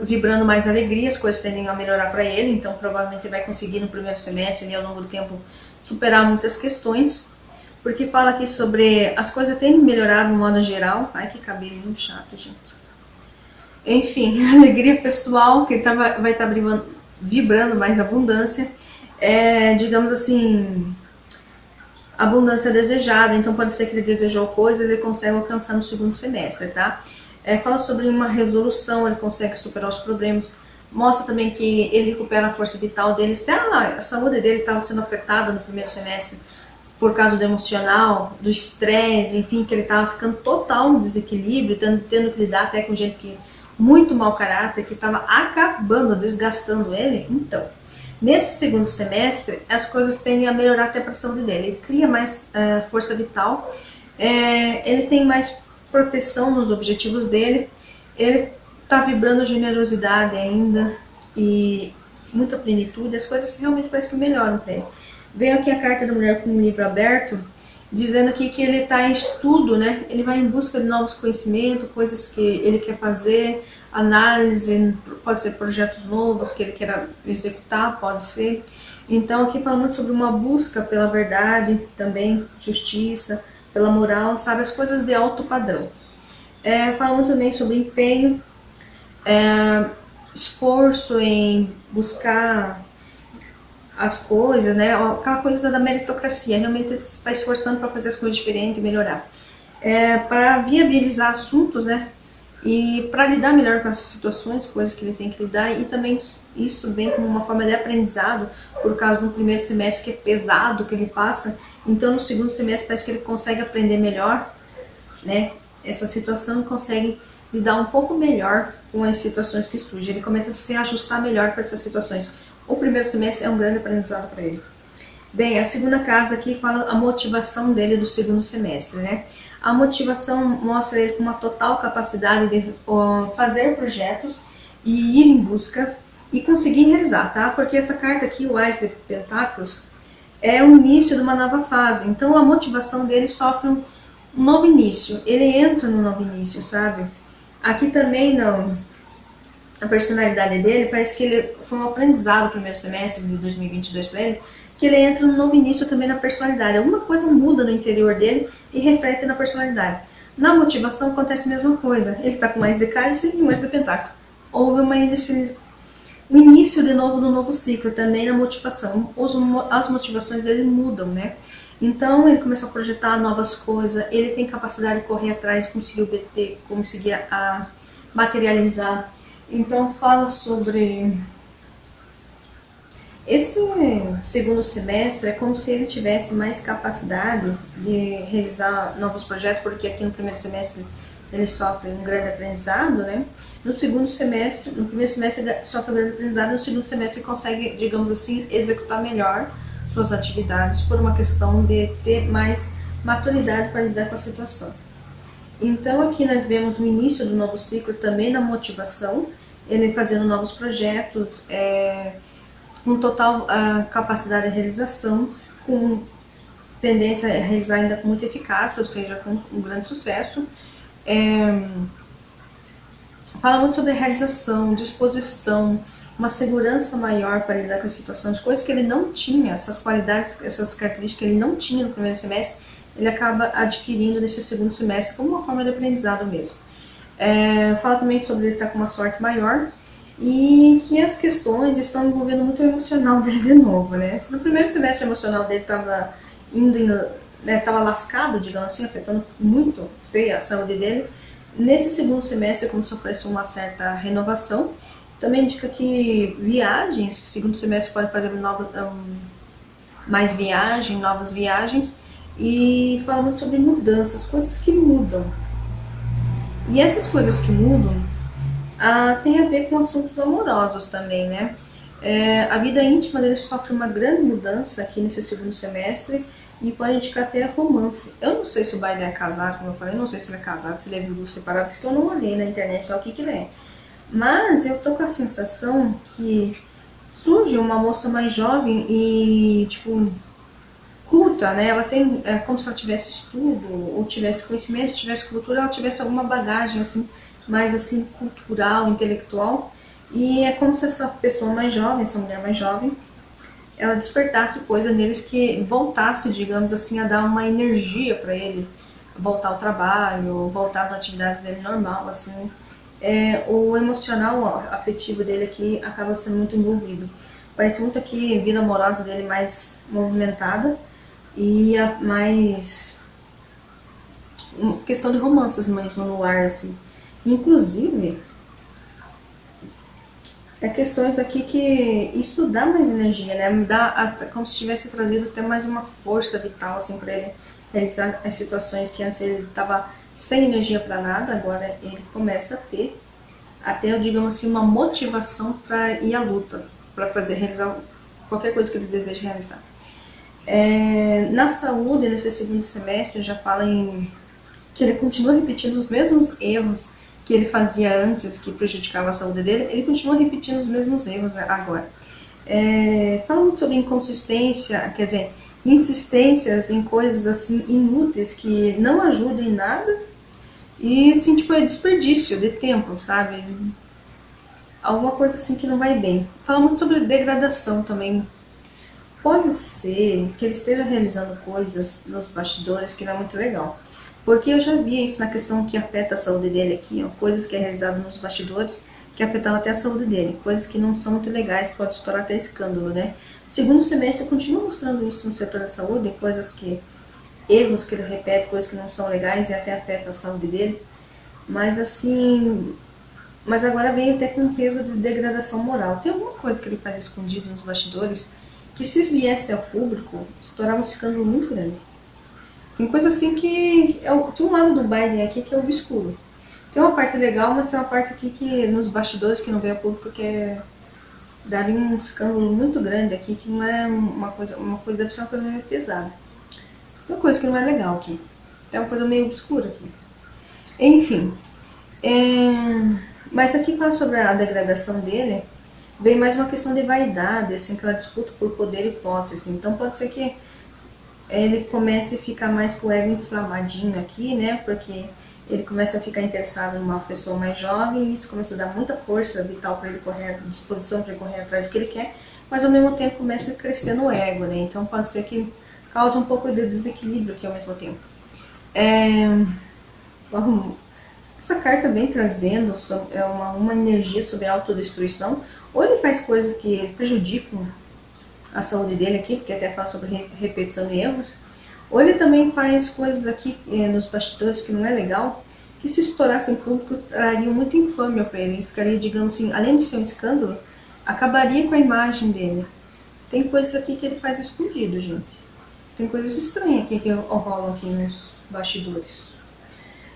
vibrando mais alegria, as coisas tendem a melhorar para ele, então provavelmente ele vai conseguir no primeiro semestre e ao longo do tempo superar muitas questões, porque fala aqui sobre as coisas têm melhorado no modo geral. Ai, que cabelinho chato, gente. Enfim, alegria pessoal, que ele vai estar vibrando mais abundância, digamos assim, abundância desejada, então pode ser que ele desejou coisas, ele consegue alcançar no segundo semestre, tá? Fala sobre uma resolução, ele consegue superar os problemas, Mostra também que ele recupera a força vital dele. Se a saúde dele estava sendo afetada no primeiro semestre por causa do emocional, do estresse, enfim, que ele estava ficando total no desequilíbrio, tendo que lidar até com gente que muito mau caráter, que estava acabando, desgastando ele. Então, nesse segundo semestre, as coisas tendem a melhorar até para a saúde dele. Ele cria mais força vital, ele tem mais proteção nos objetivos dele, ele está vibrando generosidade ainda e muita plenitude. As coisas realmente parecem que melhoram para ele. Veio aqui a carta da mulher com o livro aberto, dizendo aqui que ele está em estudo, né? Ele vai em busca de novos conhecimentos, coisas que ele quer fazer, análise, pode ser projetos novos que ele queira executar, pode ser. Então aqui fala muito sobre uma busca pela verdade, também justiça, pela moral, sabe? As coisas de alto padrão. Fala muito também sobre empenho, esforço em buscar as coisas, né? Aquela coisa da meritocracia, realmente está esforçando para fazer as coisas diferentes e melhorar. Para viabilizar assuntos, né? E para lidar melhor com as situações, coisas que ele tem que lidar, e também isso vem como uma forma de aprendizado, por causa do primeiro semestre que é pesado, que ele passa. Então no segundo semestre parece que ele consegue aprender melhor, né? Essa situação, consegue lidar um pouco melhor com as situações que surgem. Ele começa a se ajustar melhor para essas situações. O primeiro semestre é um grande aprendizado para ele. Bem, a segunda casa aqui fala a motivação dele do segundo semestre, né? A motivação mostra ele com uma total capacidade de fazer projetos e ir em busca e conseguir realizar, tá? Porque essa carta aqui, o Ás de Pentáculos, é o início de uma nova fase. Então a motivação dele sofre um novo início. Ele entra no novo início, sabe? Aqui também não. A personalidade dele, parece que ele foi um aprendizado no primeiro semestre de 2022 para ele, que ele entra num novo início também na personalidade. Alguma coisa muda no interior dele e reflete na personalidade. Na motivação acontece a mesma coisa. Ele está com mais de cálice e mais de pentáculo. Houve um início de novo do novo ciclo também na motivação. As motivações dele mudam, né? Então ele começou a projetar novas coisas, ele tem capacidade de correr atrás, conseguir obter, conseguir materializar. Então fala sobre esse segundo semestre, é como se ele tivesse mais capacidade de realizar novos projetos, porque aqui no primeiro semestre ele sofre um grande aprendizado, né? No segundo semestre, no primeiro semestre ele sofre um grande aprendizado, no segundo semestre ele consegue, digamos assim, executar melhor suas atividades por uma questão de ter mais maturidade para lidar com a situação. Então aqui nós vemos o início do novo ciclo também na motivação, ele fazendo novos projetos, com total capacidade de realização, com tendência a realizar ainda com muita eficácia, ou seja, com um grande sucesso. Fala muito sobre realização, disposição, uma segurança maior para lidar com as situações, coisas que ele não tinha, essas qualidades, essas características que ele não tinha no primeiro semestre, ele acaba adquirindo nesse segundo semestre como uma forma de aprendizado mesmo. Fala também sobre ele estar com uma sorte maior e que as questões estão envolvendo muito o emocional dele de novo, né? Se no primeiro semestre o emocional dele estava estava lascado, digamos assim, afetando muito feio a saúde dele, nesse segundo semestre, como se oferece uma certa renovação. Também indica que viagens, segundo semestre pode fazer mais viagens, novas viagens, e fala muito sobre mudanças, coisas que mudam. E essas coisas que mudam tem a ver com assuntos amorosos também, né? A vida íntima dele sofre uma grande mudança aqui nesse segundo semestre e pode indicar até romance. Eu não sei se o Biden é casado, como eu falei, não sei se ele é casado, se ele é viúvo separado, porque eu não olhei na internet só o que ele é. Mas eu tô com a sensação que surge uma moça mais jovem e, tipo, culta, né? Ela tem, como se ela tivesse estudo, ou tivesse conhecimento, tivesse cultura, ela tivesse alguma bagagem, assim, mais, assim, cultural, intelectual. E é como se essa pessoa mais jovem, essa mulher mais jovem, ela despertasse coisa neles que voltasse, digamos assim, a dar uma energia para ele, voltar ao trabalho, voltar às atividades dele normal, assim. O emocional afetivo dele aqui acaba sendo muito envolvido. Parece muito aqui a vida amorosa dele mais movimentada e mais questão de romances mesmo no ar, assim. Inclusive, É questões aqui que isso dá mais energia, né? Como se tivesse trazido até mais uma força vital, assim, para ele realizar as situações que antes ele estava sem energia para nada, agora ele começa a ter, até, digamos assim, uma motivação para ir à luta, para realizar qualquer coisa que ele deseja realizar. Na saúde, nesse segundo semestre, já fala em que ele continua repetindo os mesmos erros que ele fazia antes, que prejudicava a saúde dele, ele continua repetindo os mesmos erros, né, agora. Fala muito sobre inconsistência, quer dizer, insistências em coisas assim inúteis que não ajudam em nada e assim, tipo, é desperdício de tempo, sabe? Alguma coisa assim que não vai bem. Fala muito sobre degradação também. Pode ser que ele esteja realizando coisas nos bastidores que não é muito legal. Porque eu já vi isso na questão que afeta a saúde dele aqui, ó, coisas que é realizado nos bastidores que afetavam até a saúde dele, coisas que não são muito legais, pode estourar até escândalo, né? Segundo semestre continua mostrando isso no setor da saúde, coisas que, erros que ele repete, coisas que não são legais e até afetam a saúde dele. Mas assim, mas agora vem até com peso de degradação moral. Tem alguma coisa que ele faz escondido nos bastidores que se viesse ao público, estourava um escândalo muito grande. Tem coisa assim que... tem um lado do Biden aqui que é obscuro. Tem uma parte legal, mas tem uma parte aqui que nos bastidores que não vem ao público que daria um escândalo muito grande aqui, que não é uma coisa deve ser uma coisa meio pesada. Tem uma coisa que não é legal aqui. Tem uma coisa meio obscura aqui. Enfim, mas aqui fala sobre a degradação dele, vem mais uma questão de vaidade, assim, aquela disputa por poder e posse, assim. Então pode ser que ele comece a ficar mais com o ego inflamadinho aqui, né, porque ele começa a ficar interessado numa pessoa mais jovem e isso começa a dar muita força vital para ele correr, disposição para ele correr atrás do que ele quer, mas ao mesmo tempo começa a crescer no ego, né, então pode ser que cause um pouco de desequilíbrio aqui ao mesmo tempo. Essa carta vem trazendo uma energia sobre a autodestruição, ou ele faz coisas que prejudicam a saúde dele aqui, porque até fala sobre repetição de erros, ou ele também faz coisas aqui nos bastidores que não é legal, que se estourasse em público trariam muita infâmia para ele, ele ficaria, digamos assim, além de ser um escândalo, acabaria com a imagem dele. Tem coisas aqui que ele faz escondido, gente. Tem coisas estranhas aqui que rolam aqui nos bastidores.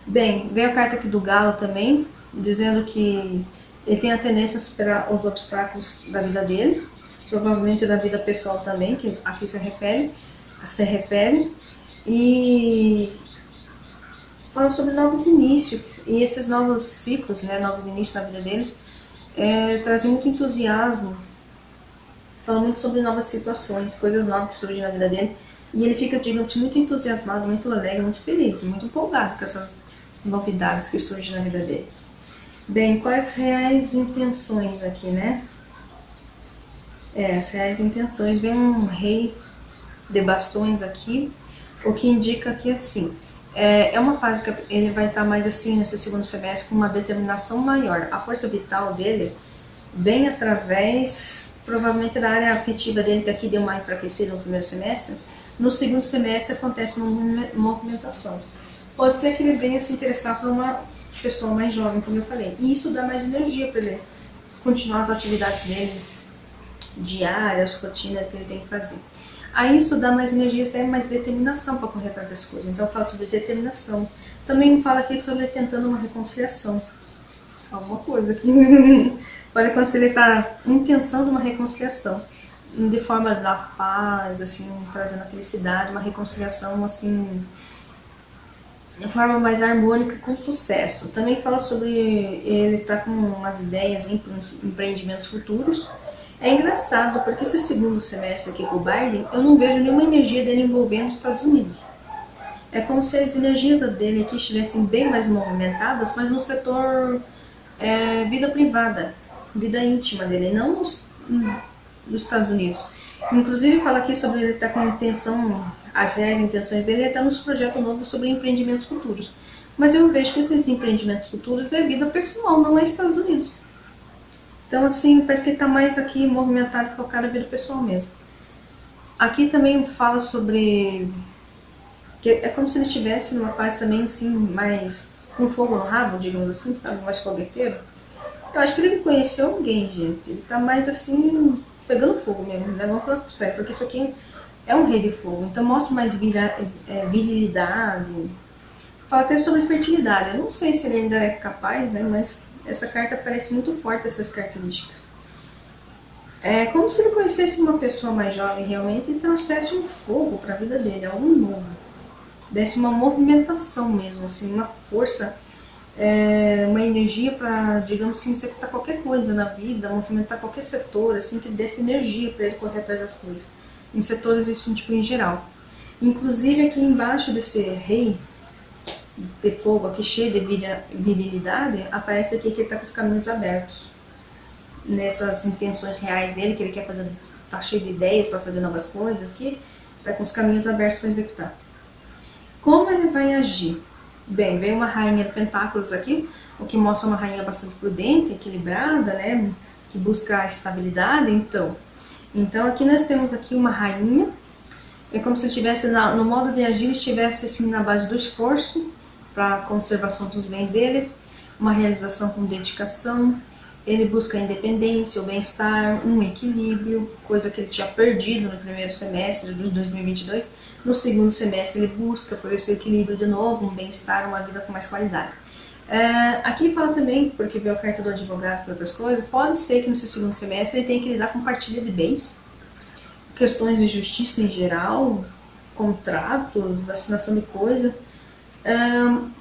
Bem, veio a carta aqui do Galo também, dizendo que ele tem a tendência a superar os obstáculos da vida dele, provavelmente da vida pessoal também, que aqui se refere, e fala sobre novos inícios, e esses novos ciclos, né, novos inícios na vida deles, trazem muito entusiasmo, fala muito sobre novas situações, coisas novas que surgem na vida dele, e ele fica, digamos, muito entusiasmado, muito alegre, muito feliz, muito empolgado com essas novidades que surgem na vida dele. Bem, quais reais intenções aqui, né? As reais intenções, vem um rei de bastões aqui, o que indica que assim, é uma fase que ele vai estar mais assim nesse segundo semestre com uma determinação maior. A força vital dele vem através, provavelmente, da área afetiva dele, que aqui deu uma enfraquecida no primeiro semestre. No segundo semestre acontece uma movimentação. Pode ser que ele venha se interessar por uma pessoa mais jovem, como eu falei. E isso dá mais energia para ele continuar as atividades deles diárias, rotinas que ele tem que fazer. Aí isso dá mais energia, tem mais determinação para correr atrás das coisas. Então eu falo sobre determinação. Também fala aqui sobre tentando uma reconciliação. Alguma coisa aqui. Pode acontecer ele está em intenção de uma reconciliação. De forma da paz, assim, trazendo a felicidade, uma reconciliação assim, de forma mais harmônica, com sucesso. Também fala sobre ele estar com umas ideias em empreendimentos futuros. É engraçado, porque esse segundo semestre aqui com o Biden, eu não vejo nenhuma energia dele envolvendo os Estados Unidos. É como se as energias dele aqui estivessem bem mais movimentadas, mas no setor vida privada, vida íntima dele, não dos Estados Unidos. Inclusive fala aqui sobre ele estar com intenção, as reais intenções dele é estar nos projetos novos sobre empreendimentos futuros. Mas eu vejo que esses empreendimentos futuros é vida pessoal, não é Estados Unidos. Então, assim, parece que ele está mais aqui movimentado, focado na vida pessoal mesmo. Aqui também fala sobre... que é como se ele estivesse numa fase também, assim, mais com fogo no rabo, digamos assim, sabe? Mais fogueteiro. Eu acho que ele conheceu alguém, gente. Ele tá mais assim, pegando fogo mesmo, né? Vamos falar pro sério, porque isso aqui é um rei de fogo. Então mostra mais virilidade. Fala até sobre fertilidade. Eu não sei se ele ainda é capaz, né? Mas essa carta parece muito forte, essas características. É como se ele conhecesse uma pessoa mais jovem realmente e trouxesse um fogo para a vida dele, algo novo. Desse uma movimentação mesmo, assim, uma força, uma energia para, digamos assim, executar qualquer coisa na vida, movimentar qualquer setor, assim, que desse energia para ele correr atrás das coisas. Em setores, assim, tipo, em geral. Inclusive, aqui embaixo desse rei de fogo, aqui cheio de virilidade, aparece aqui que ele está com os caminhos abertos. Nessas intenções reais dele, que ele quer fazer, tá cheio de ideias para fazer novas coisas, que está com os caminhos abertos para executar. Como ele vai agir? Bem, vem uma rainha de pentáculos aqui, o que mostra uma rainha bastante prudente, equilibrada, né, que busca a estabilidade. Então aqui nós temos aqui uma rainha, é como se estivesse no modo de agir, estivesse assim na base do esforço para a conservação dos bens dele, uma realização com dedicação. Ele busca a independência, o bem-estar, um equilíbrio, coisa que ele tinha perdido no primeiro semestre de 2022. No segundo semestre ele busca por esse equilíbrio de novo, um bem-estar, uma vida com mais qualidade. Aqui fala também, porque veio a carta do advogado para outras coisas, pode ser que no seu segundo semestre ele tenha que lidar com partilha de bens, questões de justiça em geral, contratos, assinação de coisa,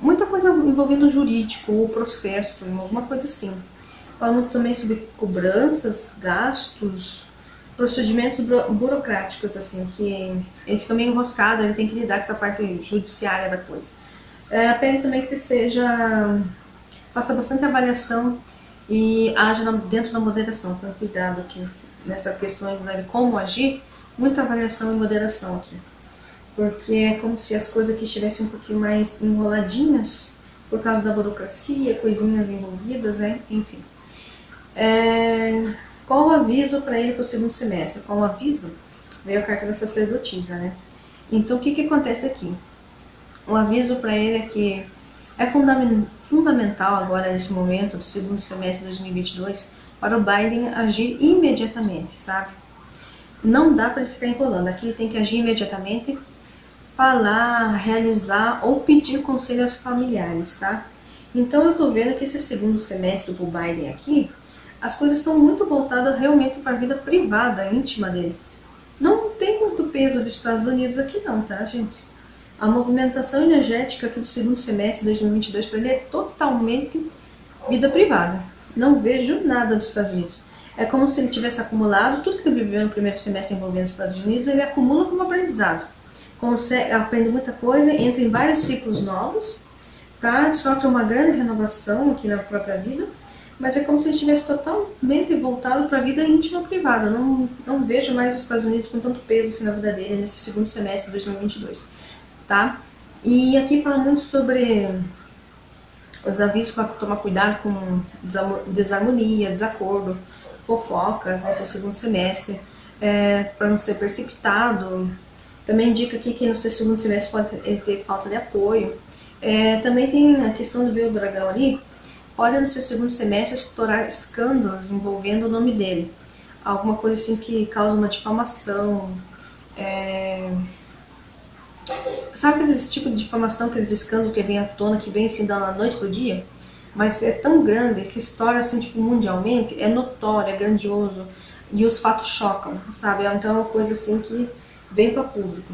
muita coisa envolvendo o jurídico, o processo, alguma coisa assim. Falamos também sobre cobranças, gastos, procedimentos burocráticos, assim, que ele fica meio enroscado, ele tem que lidar com essa parte judiciária da coisa. Pede também que faça bastante avaliação e haja dentro da moderação, com cuidado aqui nessas questões, né, de como agir, muita avaliação e moderação aqui. Porque é como se as coisas aqui estivessem um pouquinho mais enroladinhas por causa da burocracia, coisinhas envolvidas, né, enfim. Qual o aviso para ele para o segundo semestre? Qual o aviso? Veio a carta da sacerdotisa, né? Então, o que acontece aqui? O aviso para ele é que é fundamental agora, nesse momento do segundo semestre de 2022, para o Biden agir imediatamente, sabe? Não dá para ele ficar enrolando. Aqui ele tem que agir imediatamente, falar, realizar ou pedir conselho aos familiares, tá? Então, eu tô vendo que esse segundo semestre do Biden aqui, as coisas estão muito voltadas realmente para a vida privada, íntima dele. Não tem muito peso dos Estados Unidos aqui não, tá, gente? A movimentação energética aqui do segundo semestre de 2022 para ele é totalmente vida privada. Não vejo nada dos Estados Unidos. É como se ele tivesse acumulado tudo que ele viveu no primeiro semestre envolvendo os Estados Unidos, ele acumula como aprendizado. Aprende muita coisa, entra em vários ciclos novos, tá? Sofre uma grande renovação aqui na própria vida, mas é como se ele estivesse totalmente voltado para a vida íntima privada. Não vejo mais os Estados Unidos com tanto peso assim na vida dele nesse segundo semestre de 2022, tá? E aqui fala muito sobre os avisos para tomar cuidado com desarmonia, desacordo, fofocas nesse segundo semestre, para não ser precipitado. Também indica aqui que no seu segundo semestre pode ele ter falta de apoio. Também tem a questão do ver o dragão ali. Pode no seu segundo semestre estourar escândalos envolvendo o nome dele. Alguma coisa assim que causa uma difamação. Sabe aqueles tipos de difamação, aqueles escândalos que vem à tona, que vem assim da noite pro dia? Mas é tão grande que estoura assim, tipo, mundialmente, é notório, é grandioso. E os fatos chocam, sabe? Então é uma coisa assim que vem para o público.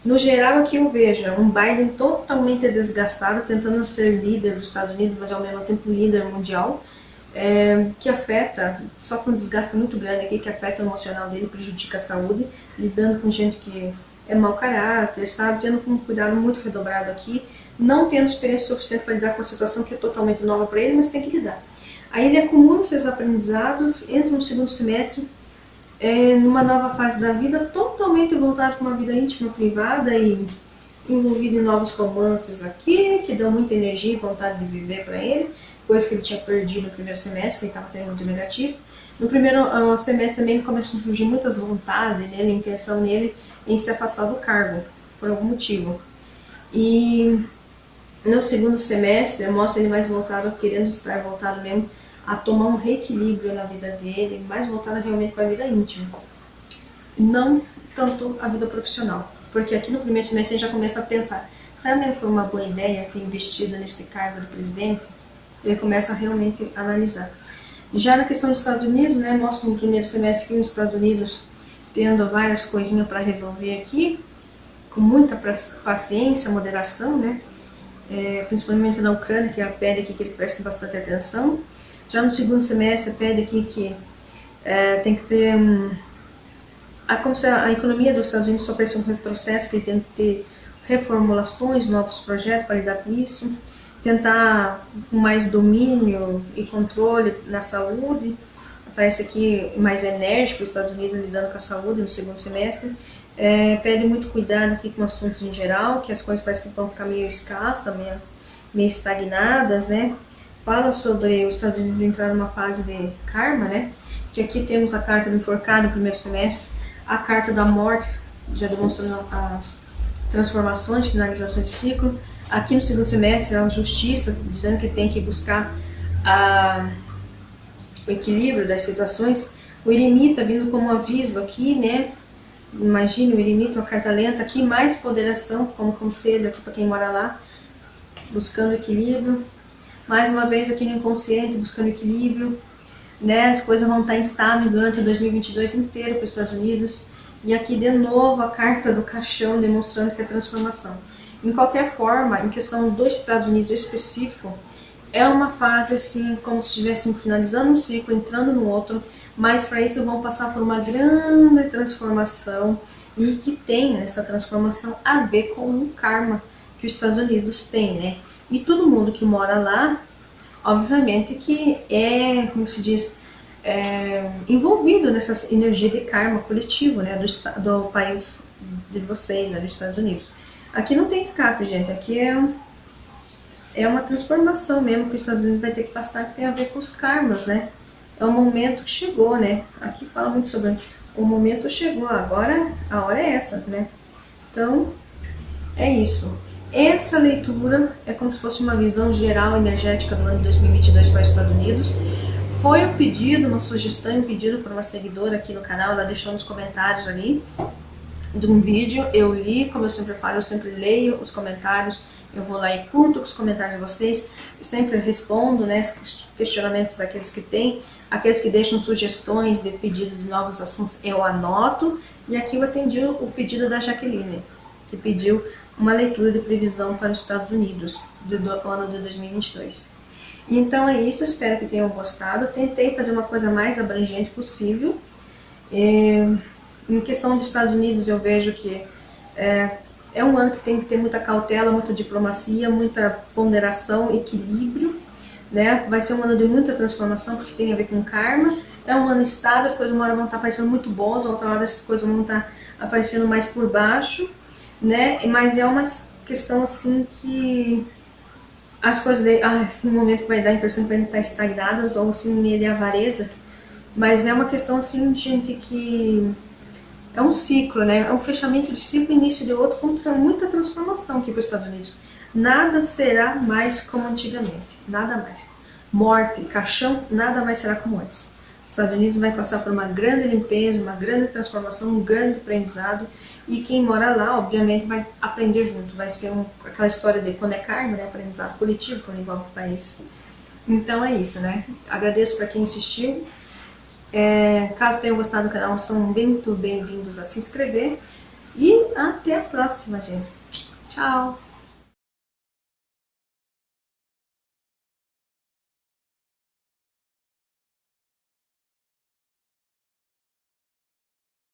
No geral, aqui eu vejo um Biden totalmente desgastado, tentando ser líder dos Estados Unidos, mas ao mesmo tempo líder mundial, que afeta, só com um desgaste muito grande aqui, que afeta o emocional dele, prejudica a saúde, lidando com gente que é mau caráter, sabe, tendo um cuidado muito redobrado aqui, não tendo experiência suficiente para lidar com a situação que é totalmente nova para ele, mas tem que lidar. Aí ele acumula seus aprendizados, entra no segundo semestre, numa nova fase da vida, totalmente voltado para uma vida íntima, privada e envolvido em novos romances aqui, que dão muita energia e vontade de viver para ele, coisa que ele tinha perdido no primeiro semestre, que ele estava tendo muito negativo. No primeiro semestre também começam a surgir muitas vontades nele, intenção nele em se afastar do cargo, por algum motivo. E no segundo semestre mostra ele mais voltado, querendo estar voltado mesmo a tomar um reequilíbrio na vida dele, mais voltada realmente para a vida íntima. Não tanto a vida profissional. Porque aqui no primeiro semestre a gente já começa a pensar, será que foi uma boa ideia ter investido nesse cargo do presidente? Ele começa a realmente analisar. Já na questão dos Estados Unidos, né, mostra no primeiro semestre que os Estados Unidos tendo várias coisinhas para resolver aqui, com muita paciência, moderação, né? Principalmente na Ucrânia, que pede aqui que ele preste bastante atenção. Já no segundo semestre pede aqui que tem que ter como se a economia dos Estados Unidos sofresse um retrocesso, que ele tem que ter reformulações, novos projetos para lidar com isso, tentar com mais domínio e controle na saúde. Parece aqui mais enérgico os Estados Unidos lidando com a saúde no segundo semestre. Pede muito cuidado aqui com assuntos em geral, que as coisas parecem que vão ficar meio escassas, meio estagnadas, né? Fala sobre os Estados Unidos entrar numa fase de karma, né? Que aqui temos a carta do enforcado no primeiro semestre, a carta da morte, já demonstrando as transformações, finalização de ciclo. Aqui no segundo semestre, a justiça, dizendo que tem que buscar o equilíbrio das situações. O eremita vindo como aviso aqui, né? Imagine o eremita, uma carta lenta aqui, mais ponderação como conselho aqui para quem mora lá, buscando equilíbrio. Mais uma vez aqui no inconsciente, buscando equilíbrio, né? As coisas vão estar instáveis durante 2022 inteiro para os Estados Unidos. E aqui de novo a carta do caixão demonstrando que é transformação. Em qualquer forma, em questão dos Estados Unidos específico, é uma fase assim, como se estivessem finalizando um ciclo, entrando no outro, mas para isso vão passar por uma grande transformação e que tem essa transformação a ver com o karma que os Estados Unidos têm, né? E todo mundo que mora lá, obviamente que como se diz, envolvido nessa energia de karma coletivo, né, do país de vocês, né, dos Estados Unidos. Aqui não tem escape, gente, aqui é uma transformação mesmo que os Estados Unidos vai ter que passar, que tem a ver com os karmas, né? É o momento que chegou, né? Aqui fala muito sobre o momento chegou, agora a hora é essa, né? Então, é isso. Essa leitura é como se fosse uma visão geral energética do ano de 2022 para os Estados Unidos. Foi um pedido, uma sugestão e um pedido por uma seguidora aqui no canal, ela deixou nos comentários ali de um vídeo, eu li, como eu sempre falo, eu sempre leio os comentários, eu vou lá e curto os comentários de vocês, sempre respondo, né, questionamentos daqueles que têm, aqueles que deixam sugestões de pedido de novos assuntos, eu anoto, e aqui eu atendi o pedido da Jaqueline, que pediu uma leitura de previsão para os Estados Unidos do ano de 2022. Então é isso, espero que tenham gostado, tentei fazer uma coisa mais abrangente possível. Em questão dos Estados Unidos, eu vejo que é um ano que tem que ter muita cautela, muita diplomacia, muita ponderação, equilíbrio, né? Vai ser um ano de muita transformação, porque tem a ver com karma. É um ano estável, as coisas uma hora vão estar parecendo muito boas, outra hora as coisas vão estar aparecendo mais por baixo, né? Mas é uma questão assim que as coisas tem um momento que vai dar a impressão que vai estar estagnadas ou assim meio de avareza, mas é uma questão assim, gente, que é um ciclo, né? É um fechamento de ciclo, início de outro, com muita transformação aqui para os Estados Unidos. Nada será mais como antigamente, nada mais. Morte, caixão, nada mais será como antes. Os Estados Unidos vai passar por uma grande limpeza, uma grande transformação, um grande aprendizado, e quem mora lá, obviamente, vai aprender junto. Vai ser aquela história de quando é karma, né? Aprendizado coletivo, quando envolve o país. Então é isso, né? Agradeço para quem assistiu. Caso tenham gostado do canal, são muito bem-vindos a se inscrever. E até a próxima, gente. Tchau!